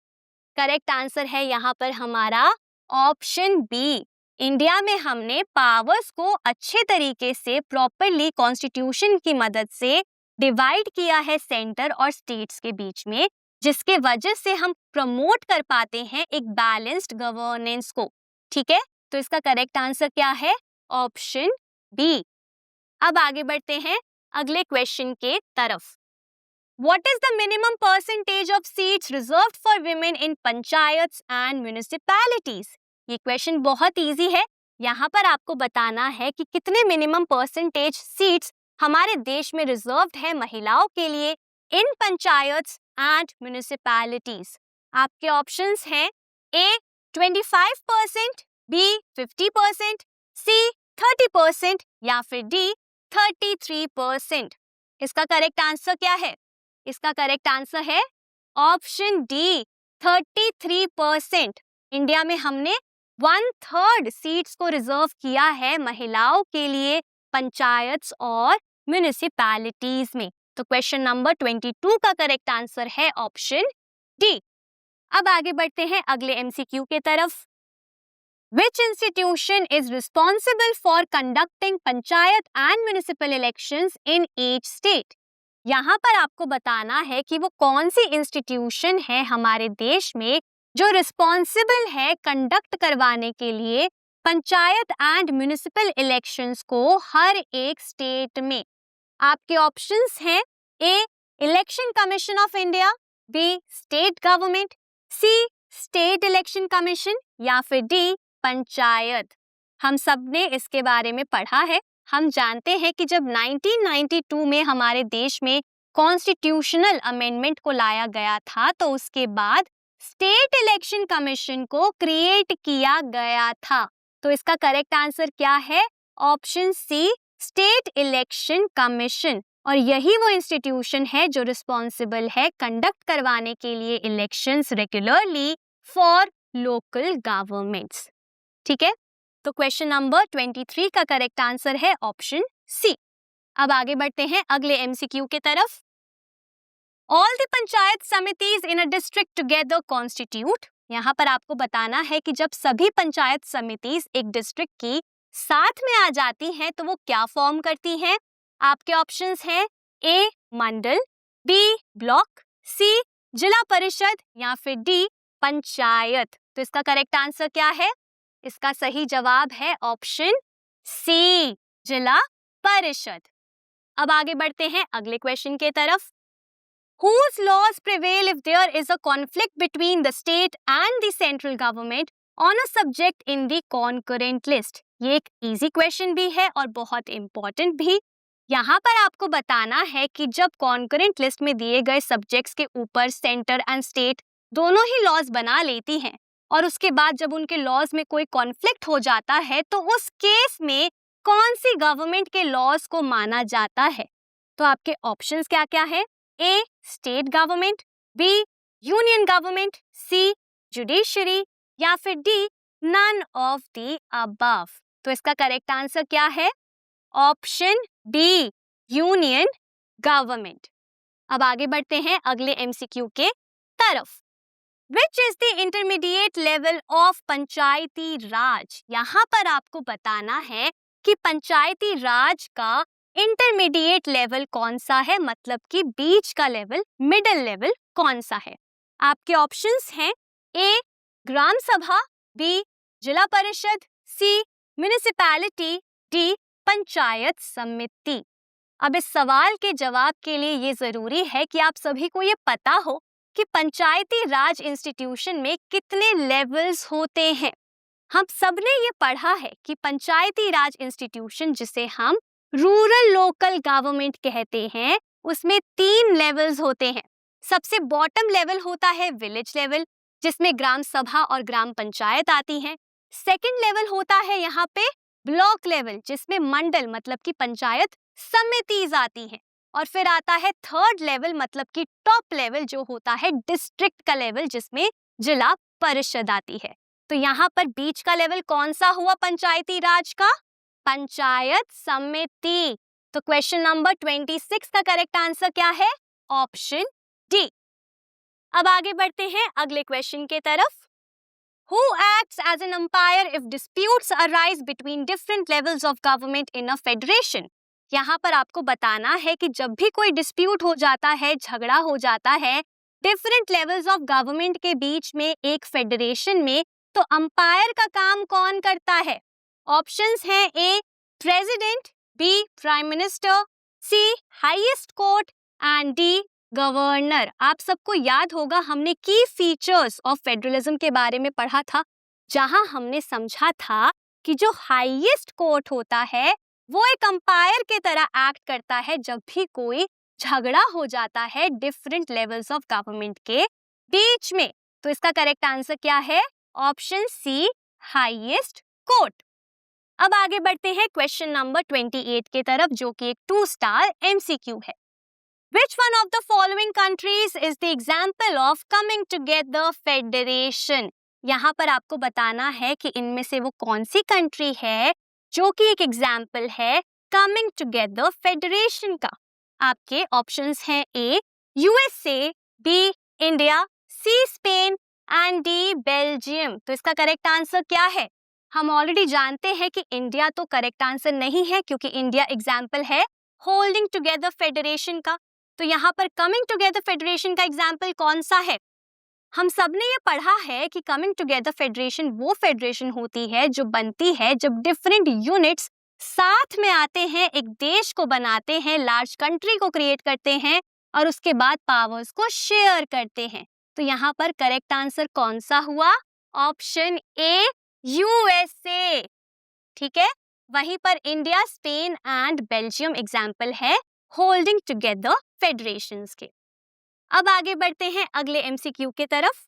करेक्ट आंसर है यहाँ पर हमारा ऑप्शन बी। इंडिया में हमने पावर्स को अच्छे तरीके से प्रॉपरली कॉन्स्टिट्यूशन की मदद से डिवाइड किया है सेंटर और स्टेट्स के बीच में, जिसके वजह से हम प्रमोट कर पाते हैं एक बैलेंस्ड गवर्नेंस को। ठीक है, तो इसका करेक्ट आंसर क्या है? Option B. अब आगे बढ़ते हैं अगले क्वेश्चन के तरफ। What is the minimum percentage of seats reserved for women in panchayats and municipalities? ये क्वेश्चन बहुत इजी है। यहाँ पर आपको बताना है कि कितने मिनिमम परसेंटेज सीट्स हमारे देश में रिजर्व्ड है महिलाओं के लिए इन पंचायत्स एंड म्यूनिसिपैलिटीज। आपके ऑप्शंस हैं ए 25%, बी 50%, सी 30% या फिर डी 33%। इसका करेक्ट आंसर क्या है? इसका करेक्ट आंसर है ऑप्शन डी 33%। इंडिया में हमने 1/3 सीट्स को रिजर्व किया है महिलाओं के लिए पंचायत्स और म्यूनिसिपैलिटीज में। तो क्वेश्चन नंबर 22 का करेक्ट आंसर है ऑप्शन डी। अब आगे बढ़ते हैं अगले एमसीक्यू के तरफ। Which institution is responsible for conducting panchayat and municipal elections in each state? यहाँ पर आपको बताना है कि वो कौन सी इंस्टीट्यूशन है हमारे देश में जो रिस्पॉन्सिबल है कंडक्ट करवाने के लिए पंचायत एंड म्यूनिसिपल इलेक्शंस को हर एक स्टेट में। आपके ऑप्शंस हैं A election commission of India, B state government, C state election commission या फिर डी पंचायत। हम सब ने इसके बारे में पढ़ा है। हम जानते हैं कि जब 1992 में हमारे देश में कॉन्स्टिट्यूशनल अमेंडमेंट को लाया गया था तो उसके बाद स्टेट इलेक्शन कमीशन को क्रिएट किया गया था। तो इसका करेक्ट आंसर क्या है? Option C state election commission. और यही वो इंस्टीट्यूशन है जो रिस्पॉन्सिबल है कंडक्ट करवाने के लिए elections regularly for local governments. ठीक है, तो क्वेश्चन नंबर 23 का करेक्ट आंसर है ऑप्शन सी। अब आगे बढ़ते हैं अगले एमसीक्यू के तरफ। All the panchayat samitis in a district together constitute. यहाँ पर आपको बताना है कि जब सभी पंचायत समितिज एक डिस्ट्रिक्ट की साथ में आ जाती हैं तो वो क्या फॉर्म करती हैं? आपके ऑप्शंस हैं ए मंडल, बी ब्लॉक, सी जिला परिषद या फिर डी पंचायत। तो इसका करेक्ट आंसर क्या है? इसका सही जवाब है ऑप्शन सी जिला परिषद। अब आगे बढ़ते हैं अगले क्वेश्चन के तरफ। Whose laws prevail if there is a conflict between the state and the central government on a subject in the concurrent list? ये एक इजी क्वेश्चन भी है और बहुत इंपॉर्टेंट भी। यहाँ पर आपको बताना है कि जब कॉन्करेंट लिस्ट में दिए गए सब्जेक्ट्स के ऊपर सेंटर एंड स्टेट दोनों ही लॉज बना लेती हैं और उसके बाद जब उनके लॉज में कोई कॉन्फ्लिक्ट हो जाता है तो उस केस में कौन सी गवर्नमेंट के लॉज को माना जाता है? तो आपके ऑप्शंस क्या क्या है? A state government, B union government, C judiciary या फिर D none of the above. तो इसका करेक्ट आंसर क्या है? Option D union government. अब आगे बढ़ते हैं अगले एमसीक्यू के तरफ। Which is the intermediate level of पंचायती राज? यहाँ पर आपको बताना है कि पंचायती राज का इंटरमीडिएट लेवल कौन सा है, मतलब कि बीच का लेवल, मिडिल लेवल कौन सा है? आपके ऑप्शंस हैं ए ग्राम सभा, बी जिला परिषद, सी म्युनिसिपैलिटी, डी पंचायत समिति। अब इस सवाल के जवाब के लिए ये जरूरी है कि आप सभी को ये पता हो कि पंचायती राज इंस्टीट्यूशन में कितने लेवल्स होते हैं। हम सबने ये पढ़ा है कि पंचायती राज इंस्टीट्यूशन, जिसे हम रूरल लोकल गवर्नमेंट कहते हैं, उसमें 3 लेवल्स होते हैं। सबसे बॉटम लेवल होता है विलेज लेवल, जिसमें ग्राम सभा और ग्राम पंचायत आती हैं। सेकंड लेवल होता है यहाँ पे ब्लॉक लेवल, जिसमें मंडल मतलब कि पंचायत समितिज आती हैं। और फिर आता है थर्ड लेवल मतलब कि टॉप लेवल, जो होता है डिस्ट्रिक्ट का लेवल, जिसमें जिला परिषद आती है। तो यहाँ पर बीच का लेवल कौन सा हुआ पंचायती राज का? पंचायत समिति। तो क्वेश्चन नंबर 26 का करेक्ट आंसर क्या है? Option D. अब आगे बढ़ते हैं अगले क्वेश्चन के तरफ। Who acts as an umpire if disputes arise between different levels of government in a federation? यहाँ पर आपको बताना है कि जब भी कोई डिस्प्यूट हो जाता है, झगड़ा हो जाता है डिफरेंट लेवल्स ऑफ गवर्नमेंट के बीच में एक फेडरेशन में, तो अंपायर का काम कौन करता है? ऑप्शंस हैं A president, B prime minister, C highest court and D governor. आप सबको याद होगा हमने की फीचर्स ऑफ फेडरलिज्म के बारे में पढ़ा था, जहां हमने समझा था कि जो हाईएस्ट कोर्ट होता है वो एक अंपायर के तरह एक्ट करता है जब भी कोई झगड़ा हो जाता है डिफरेंट लेवल्स ऑफ गवर्नमेंट के बीच में। तो इसका करेक्ट आंसर क्या है? Option C, highest court. अब आगे बढ़ते हैं क्वेश्चन नंबर 28 के तरफ, जो कि एक 2 स्टार MCQ है। Which one of the following countries is the example of coming together federation? यहाँ पर आपको बताना है कि इनमें से वो कौन सी कंट्री है जो कि एक एग्जाम्पल है coming together federation का। आपके ऑप्शंस हैं A USA, B India, C Spain and D Belgium. तो इसका करेक्ट आंसर क्या है? हम ऑलरेडी जानते हैं कि इंडिया तो करेक्ट आंसर नहीं है, क्योंकि इंडिया एग्जाम्पल है होल्डिंग टुगेदर फेडरेशन का। तो यहाँ पर कमिंग टुगेदर फेडरेशन का एग्जाम्पल कौन सा है? हम सबने ये पढ़ा है कि कमिंग टुगेदर फेडरेशन वो फेडरेशन होती है जो बनती है जब डिफरेंट यूनिट्स साथ में आते हैं, एक देश को बनाते हैं, लार्ज कंट्री को क्रिएट करते हैं और उसके बाद पावर्स को शेयर करते हैं। तो यहाँ पर करेक्ट आंसर कौन सा हुआ? Option A, USA। ठीक है, वहीं पर India, Spain and Belgium example है होल्डिंग टुगेदर फेडरेशंस के। अब आगे बढ़ते हैं अगले MCQ के तरफ।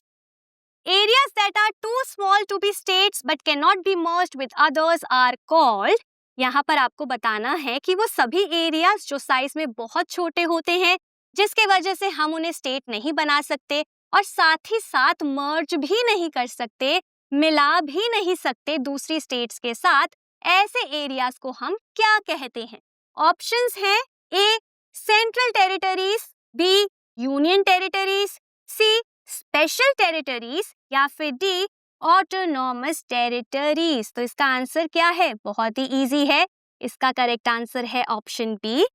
Areas that are too small to be states but can not be merged with others are called. यहाँ पर आपको बताना है कि वो सभी एरियाज जो साइज में बहुत छोटे होते हैं, जिसके वजह से हम उन्हें स्टेट नहीं बना सकते और साथ ही साथ मर्ज भी नहीं कर सकते, मिला भी नहीं सकते दूसरी स्टेट्स के साथ, ऐसे एरियाज को हम क्या कहते हैं? ऑप्शंस हैं A central territories, B union territories, C special territories या फिर डी ऑटोनॉमस टेरिटरीज। तो इसका आंसर क्या है? बहुत ही इजी है, इसका करेक्ट आंसर है ऑप्शन बी,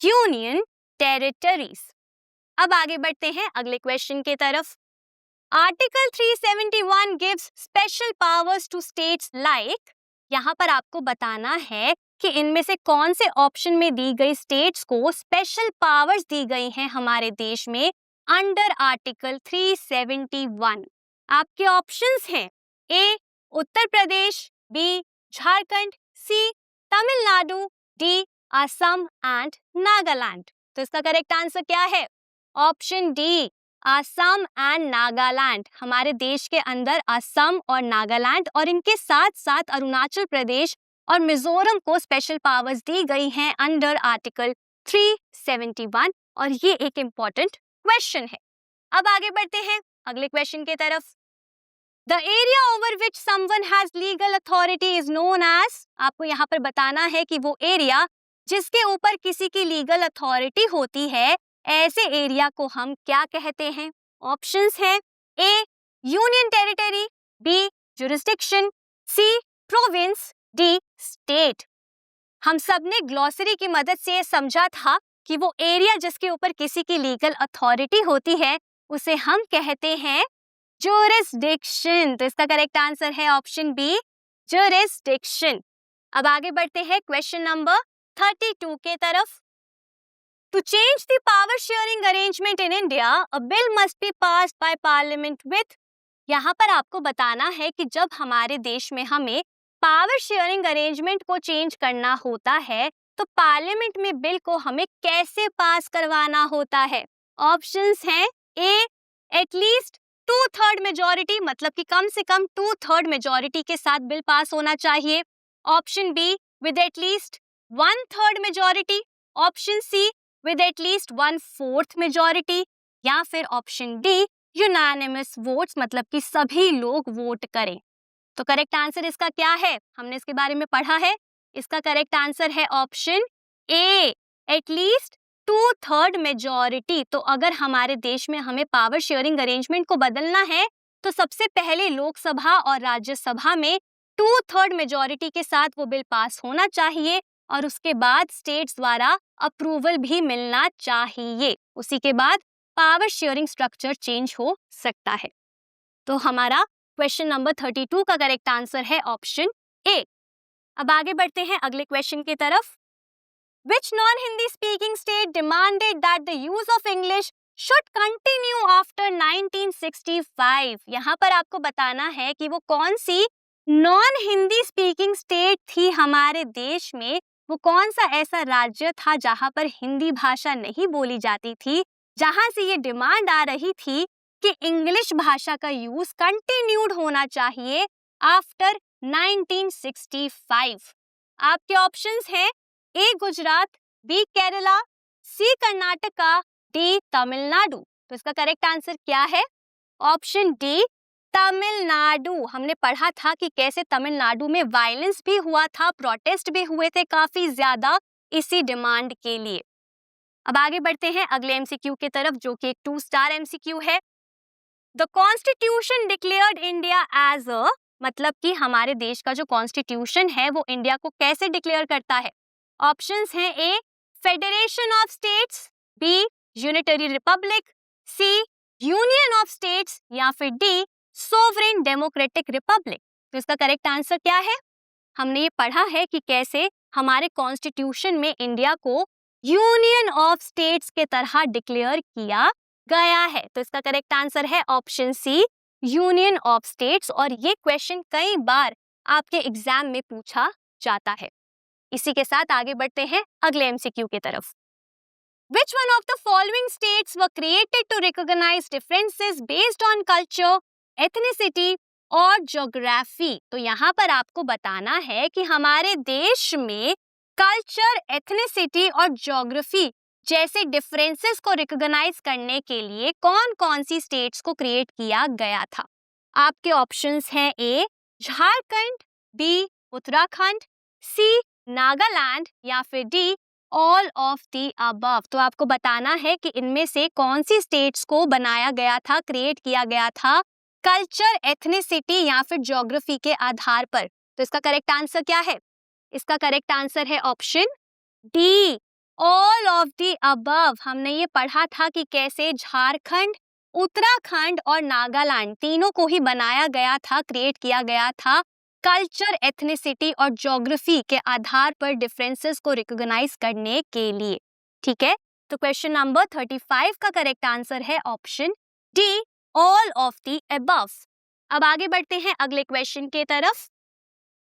यूनियन टेरिटरीज। अब आगे बढ़ते हैं अगले क्वेश्चन के तरफ। Article 371 gives special powers to states like. यहाँ पर आपको बताना है कि इनमें से कौन से ऑप्शन में दी गई स्टेट्स को स्पेशल पावर्स दी गई हैं हमारे देश में अंडर आर्टिकल 371। आपके ऑप्शंस हैं A Uttar Pradesh, B Jharkhand, C Tamil Nadu, D Assam and Nagaland. तो इसका करेक्ट आंसर क्या है? Option D, Assam and Nagaland. हमारे देश के अंदर असम और नागालैंड और इनके साथ साथ अरुणाचल प्रदेश और मिजोरम को स्पेशल पावर्स दी गई हैं अंडर आर्टिकल 371, और ये एक इम्पॉर्टेंट क्वेश्चन है। अब आगे बढ़ते हैं अगले क्वेश्चन की तरफ। The area over which someone has legal authority is known as. आपको यहाँ पर बताना है कि वो एरिया जिसके ऊपर किसी की लीगल अथॉरिटी होती है, ऐसे एरिया को हम क्या कहते हैं? ऑप्शंस हैं A union territory, B jurisdiction, C province, D state. हम सब ने ग्लॉसरी की मदद से ये समझा था कि वो एरिया जिसके ऊपर किसी की लीगल अथॉरिटी होती है उसे हम कहते हैं जुरिस्डिक्शन। तो इसका करेक्ट आंसर है ऑप्शन बी, जुरिस्डिक्शन। अब आगे बढ़ते हैं क्वेश्चन नंबर 32 के तरफ। To change the power sharing arrangement in India, a bill must be passed by Parliament with। यहाँ पर आपको बताना है कि जब हमारे देश में हमें पावर शेयरिंग अरेंजमेंट को चेंज करना होता है तो पार्लियामेंट में बिल को हमें कैसे पास करवाना होता है? ऑप्शंस हैं ए एटलीस्ट 2/3 मेजॉरिटी, मतलब कि कम से कम 2/3 मेजॉरिटी के साथ बिल पास होना चाहिए। Option B with at least 1/3 majority, option C with at least 1/4 majority, या फिर ऑप्शन डी यूनानिमस वोट्स, मतलब कि सभी लोग वोट करें। तो करेक्ट आंसर इसका क्या है? हमने इसके बारे में पढ़ा है। इसका करेक्ट आंसर है ऑप्शन ए, एटलीस्ट 2/3 मेजॉरिटी। तो अगर हमारे देश में हमें पावर शेयरिंग अरेंजमेंट को बदलना है तो सबसे पहले लोकसभा और राज्यसभा में 2/3 मेजॉरिटी के साथ वो बिल पास होना चाहिए और उसके बाद स्टेट्स द्वारा अप्रूवल भी मिलना चाहिए। उसी के बाद पावर शेयरिंग स्ट्रक्चर चेंज हो सकता है। तो हमारा क्वेश्चन नंबर 32 का करेक्ट आंसर है ऑप्शन ए। अब आगे बढ़ते हैं अगले क्वेश्चन की तरफ। Which non-Hindi speaking state demanded that the use of English should continue after 1965? यहाँ पर आपको बताना है कि वो कौन सी नॉन हिंदी स्पीकिंग स्टेट थी हमारे देश में। वो कौन सा ऐसा राज्य था जहाँ पर हिंदी भाषा नहीं बोली जाती थी, जहाँ से ये डिमांड आ रही थी कि इंग्लिश भाषा का यूज कंटिन्यूड होना चाहिए आफ्टर 1965। आपके ऑप्शंस हैं ए गुजरात, बी केरला, सी कर्नाटका, डी तमिलनाडु। तो इसका करेक्ट आंसर क्या है? Option D Tamil Nadu. हमने पढ़ा था कि कैसे तमिलनाडु में वायलेंस भी हुआ था, प्रोटेस्ट भी हुए थे काफी ज्यादा इसी डिमांड के लिए। अब आगे बढ़ते हैं अगले एमसीक्यू की तरफ, जो कि एक 2 स्टार एमसीक्यू है। The constitution declared India as a, मतलब कि हमारे देश का जो कॉन्स्टिट्यूशन है वो इंडिया को कैसे डिक्लेयर करता है? ऑप्शंस हैं A federation of states, B unitary republic, C union of states, या फिर डी सोवरेन डेमोक्रेटिक रिपब्लिक। तो इसका करेक्ट आंसर क्या है? हमने ये पढ़ा है कि कैसे हमारे कॉन्स्टिट्यूशन में इंडिया को यूनियन ऑफ स्टेट्स के तरह डिक्लेयर किया गया है। तो इसका करेक्ट आंसर है option C, union of states. और ये क्वेश्चन कई बार आपके एग्जाम में पूछा जाता है। इसी के साथ आगे बढ़ते हैं अगले एमसीक्यू की तरफ। Which one of the following states were created to recognize differences based on culture, ethnicity और geography? तो यहाँ पर आपको बताना है कि हमारे देश में कल्चर, एथनिसिटी और ज्योग्राफी जैसे डिफरेंसेस को रिकॉग्नाइज करने के लिए कौन कौन सी स्टेट्स को क्रिएट किया गया था। आपके ऑप्शंस हैं ए झारखंड, बी उत्तराखंड, सी नागालैंड, या फिर D all of the above. तो आपको बताना है कि इनमें से कौन सी स्टेट्स को बनाया गया था, क्रिएट किया गया था कल्चर, एथनिसिटी या फिर ज्योग्राफी के आधार पर। तो इसका करेक्ट आंसर क्या है? इसका करेक्ट आंसर है option D all of the above. हमने ये पढ़ा था कि कैसे झारखंड, उत्तराखंड और नागालैंड तीनों को ही बनाया गया था, क्रिएट किया गया था कल्चर, एथनिसिटी और ज्योग्राफी के आधार पर डिफरेंसेस को रिकॉग्नाइज करने के लिए। ठीक है, तो क्वेश्चन नंबर 35 का करेक्ट आंसर है option D all of the above. अब आगे बढ़ते हैं अगले क्वेश्चन के तरफ।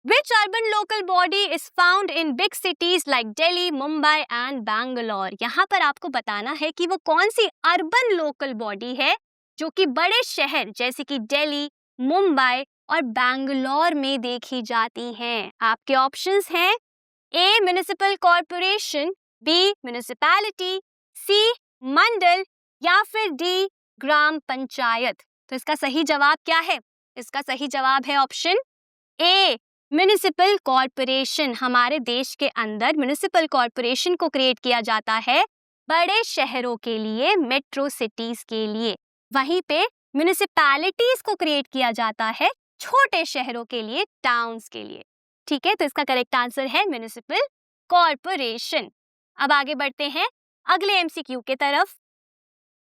Which urban local body is found in big cities like Delhi, Mumbai and Bangalore? यहाँ पर आपको बताना है कि वो कौन सी अर्बन लोकल बॉडी है जो कि बड़े शहर जैसे कि दिल्ली, मुंबई और बैंगलोर में देखी जाती हैं। आपके ऑप्शंस हैं ए म्युनिसिपल कॉर्पोरेशन, बी म्युनिसिपैलिटी, सी मंडल, या फिर डी ग्राम पंचायत। तो इसका सही जवाब क्या है? इसका सही जवाब है ऑप्शन ए म्युनिसिपल कॉर्पोरेशन। हमारे देश के अंदर म्युनिसिपल कॉर्पोरेशन को क्रिएट किया जाता है बड़े शहरों के लिए, मेट्रो सिटीज के लिए। वहीं पे म्युनिसिपैलिटीज को क्रिएट किया जाता है छोटे शहरों के लिए, टाउन्स के लिए। ठीक है, तो इसका करेक्ट आंसर है म्युनिसिपल कॉर्पोरेशन। अब आगे बढ़ते हैं अगले एमसीक्यू के तरफ।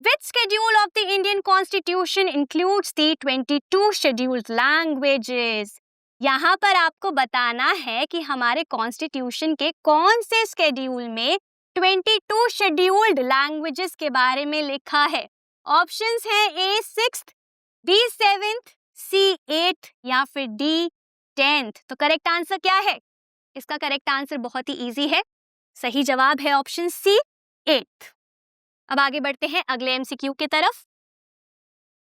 Which schedule of the Indian Constitution includes the 22 scheduled languages? यहाँ पर आपको बताना है कि हमारे कॉन्स्टिट्यूशन के कौन से स्केड्यूल में 22 शेड्यूल्ड लैंग्वेजेस के बारे में लिखा है। ऑप्शंस हैं ए 6th, बी 7th, सी 8th या फिर डी 10th। तो करेक्ट आंसर क्या है? इसका करेक्ट आंसर बहुत ही इजी है, सही जवाब है ऑप्शन सी 8th। अब आगे बढ़ते हैं अगले एमसीक्यू की तरफ।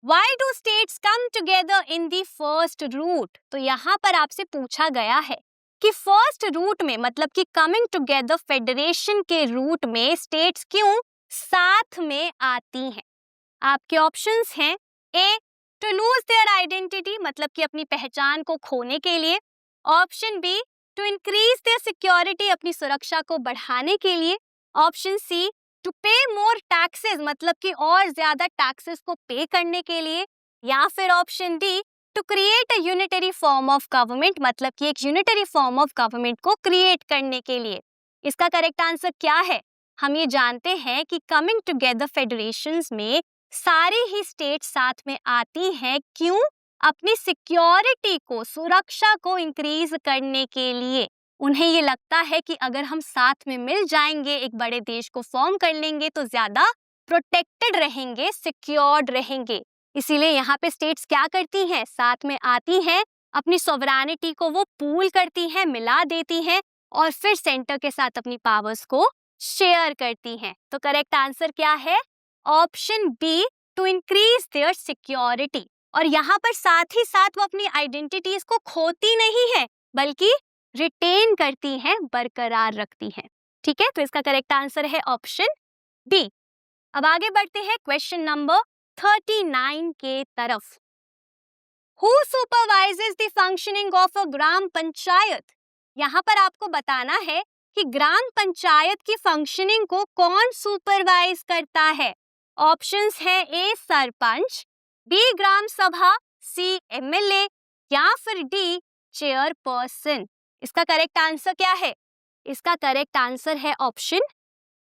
Why do states come together in the first route? तो यहाँ पर आपसे पूछा गया है कि फर्स्ट रूट में मतलब कि कमिंग टुगेदर फेडरेशन के रूट में स्टेट्स क्यों साथ में आती हैं। आपके ऑप्शंस हैं A to lose their identity मतलब कि अपनी पहचान को खोने के लिए, option B to increase their security अपनी सुरक्षा को बढ़ाने के लिए, ऑप्शन सी टू पे मोर टैक्सेस मतलब कि और ज्यादा टैक्सेस को पे करने के लिए, या फिर option D to create a unitary form of government मतलब कि एक यूनिटरी फॉर्म ऑफ गवर्नमेंट को क्रिएट करने के लिए। इसका करेक्ट आंसर क्या है? हम ये जानते हैं कि कमिंग टुगेदर फेडरेशंस में सारी ही स्टेट साथ में आती हैं, क्यों? अपनी सिक्योरिटी को, सुरक्षा को इंक्रीज करने के लिए। उन्हें ये लगता है कि अगर हम साथ में मिल जाएंगे, एक बड़े देश को फॉर्म कर लेंगे तो ज्यादा प्रोटेक्टेड रहेंगे, सिक्योर्ड रहेंगे। इसीलिए यहाँ पे स्टेट्स क्या करती हैं? साथ में आती हैं, अपनी सॉवरेनिटी को वो पूल करती हैं, मिला देती हैं और फिर सेंटर के साथ अपनी पावर्स को शेयर करती हैं। तो करेक्ट आंसर क्या है? Option B to increase their security. और यहाँ पर साथ ही साथ वो अपनी आइडेंटिटीज को खोती नहीं है बल्कि रिटेन करती हैं, बरकरार रखती हैं। ठीक है, तो इसका करेक्ट आंसर है ऑप्शन डी। अब आगे बढ़ते हैं क्वेश्चन नंबर 39 के तरफ। Who supervises the functioning of a gram panchayat? यहाँ पर आपको बताना है कि ग्राम पंचायत की फंक्शनिंग को कौन सुपरवाइज करता है। ऑप्शंस है ए सरपंच, बी ग्राम सभा, सी एमएलए या फिर डी चेयरपर्सन। इसका करेक्ट आंसर क्या है? इसका करेक्ट आंसर है ऑप्शन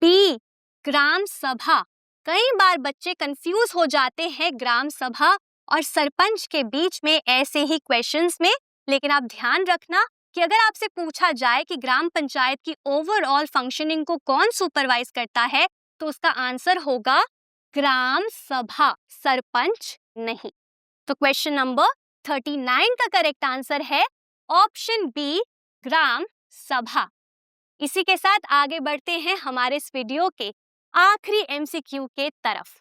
बी ग्राम सभा। कई बार बच्चे कंफ्यूज हो जाते हैं ग्राम सभा और सरपंच के बीच में ऐसे ही क्वेश्चंस में, लेकिन आप ध्यान रखना कि अगर आपसे पूछा जाए कि ग्राम पंचायत की ओवरऑल फंक्शनिंग को कौन सुपरवाइज करता है तो उसका आंसर होगा ग्राम सभा, सरपंच नहीं। तो क्वेश्चन नंबर 39 का करेक्ट आंसर है ऑप्शन बी ग्राम सभा। इसी के साथ आगे बढ़ते हैं हमारे इस वीडियो के आखिरी एमसीक्यू के तरफ।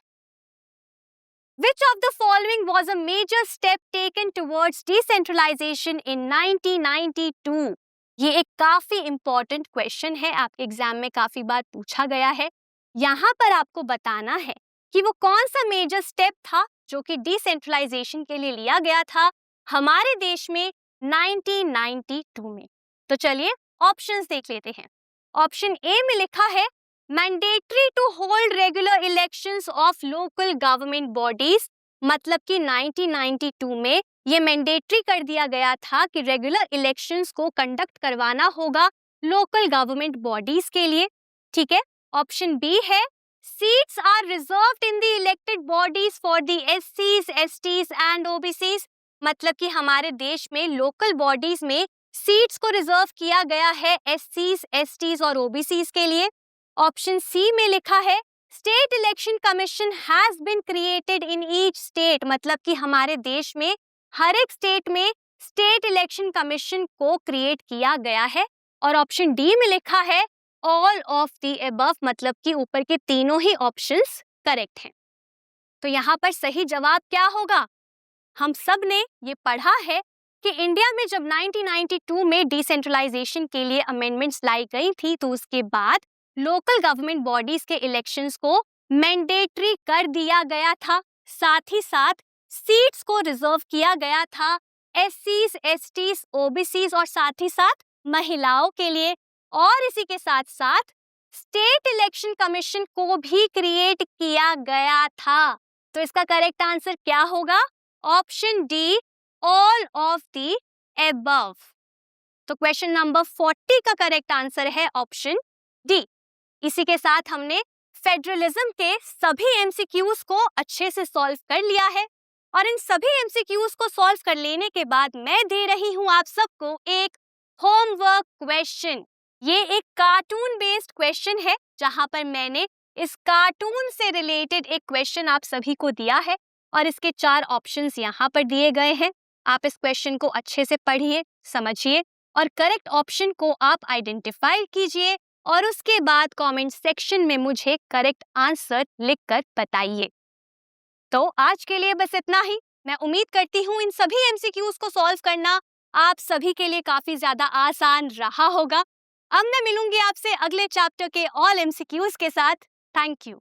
Which of the following was a major step taken towards decentralization in 1992? ये एक काफी इंपॉर्टेंट क्वेश्चन है, आपके एग्जाम में काफी बार पूछा गया है। यहाँ पर आपको बताना है कि वो कौन सा मेजर स्टेप था जो कि डिसेंट्रलाइजेशन के लिए लिया गया था हमारे देश में 1992 में। तो चलिए ऑप्शंस देख लेते हैं। ऑप्शन ए में लिखा है mandatory to hold regular elections of local government bodies, मतलब कि 1992 में ये मैंडेटरी कर दिया गया था कि रेगुलर इलेक्शंस को कंडक्ट करवाना होगा लोकल गवर्नमेंट बॉडीज के लिए। ठीक है, ऑप्शन बी है seats are reserved in the elected bodies for the एससीज, एसटीज एंड ओबीसीज, मतलब कि हमारे देश में लोकल बॉडीज में सीट्स को रिजर्व किया गया है एससीज, एसटीज और ओबीसीज के लिए। ऑप्शन सी में लिखा है state election commission has been created in each state, मतलब कि हमारे देश में हर एक स्टेट में स्टेट इलेक्शन कमीशन को क्रिएट किया गया है। और ऑप्शन डी में लिखा है ऑल ऑफ द अबव, मतलब कि ऊपर के तीनों ही ऑप्शंस करेक्ट हैं। तो यहाँ पर सही जवाब क्या होगा? हम सब ने ये पढ़ा है कि इंडिया में जब 1992 में डिसेंट्रलाइजेशन के लिए अमेंडमेंट्स लाई गई थी तो उसके बाद लोकल गवर्नमेंट बॉडीज के इलेक्शंस को मैंडेटरी कर दिया गया था, साथ ही साथ सीट्स को रिजर्व किया गया था एससीज, एसटीज, ओबीसीज और साथ ही साथ महिलाओं के लिए। और इसी के साथ साथ स्टेट इलेक्शन कमीशन को भी क्रिएट किया गया था। तो इसका करेक्ट आंसर क्या होगा? Option D all of the above. तो क्वेश्चन नंबर 40 का करेक्ट आंसर है ऑप्शन डी। इसी के साथ हमने फेडरलिज्म के सभी एमसीक्यूज को अच्छे से सॉल्व कर लिया है और इन सभी एमसीक्यूज को सॉल्व कर लेने के बाद मैं दे रही हूं आप सबको एक होमवर्क क्वेश्चन। ये एक कार्टून बेस्ड क्वेश्चन है जहां पर मैंने इस कार्टून से रिलेटेड एक क्वेश्चन आप सभी को दिया है और इसके 4 ऑप्शंस यहाँ पर दिए गए हैं। आप इस क्वेश्चन को अच्छे से पढ़िए, समझिए और करेक्ट ऑप्शन को आप आइडेंटिफाई कीजिए और उसके बाद कमेंट सेक्शन में मुझे करेक्ट आंसर लिखकर बताइए। तो आज के लिए बस इतना ही। मैं उम्मीद करती हूँ इन सभी एमसीक्यूज को सॉल्व करना आप सभी के लिए काफी ज्यादा आसान रहा होगा। अब मैं मिलूंगी आपसे अगले चैप्टर के ऑल एमसीक्यूज के साथ। Thank you.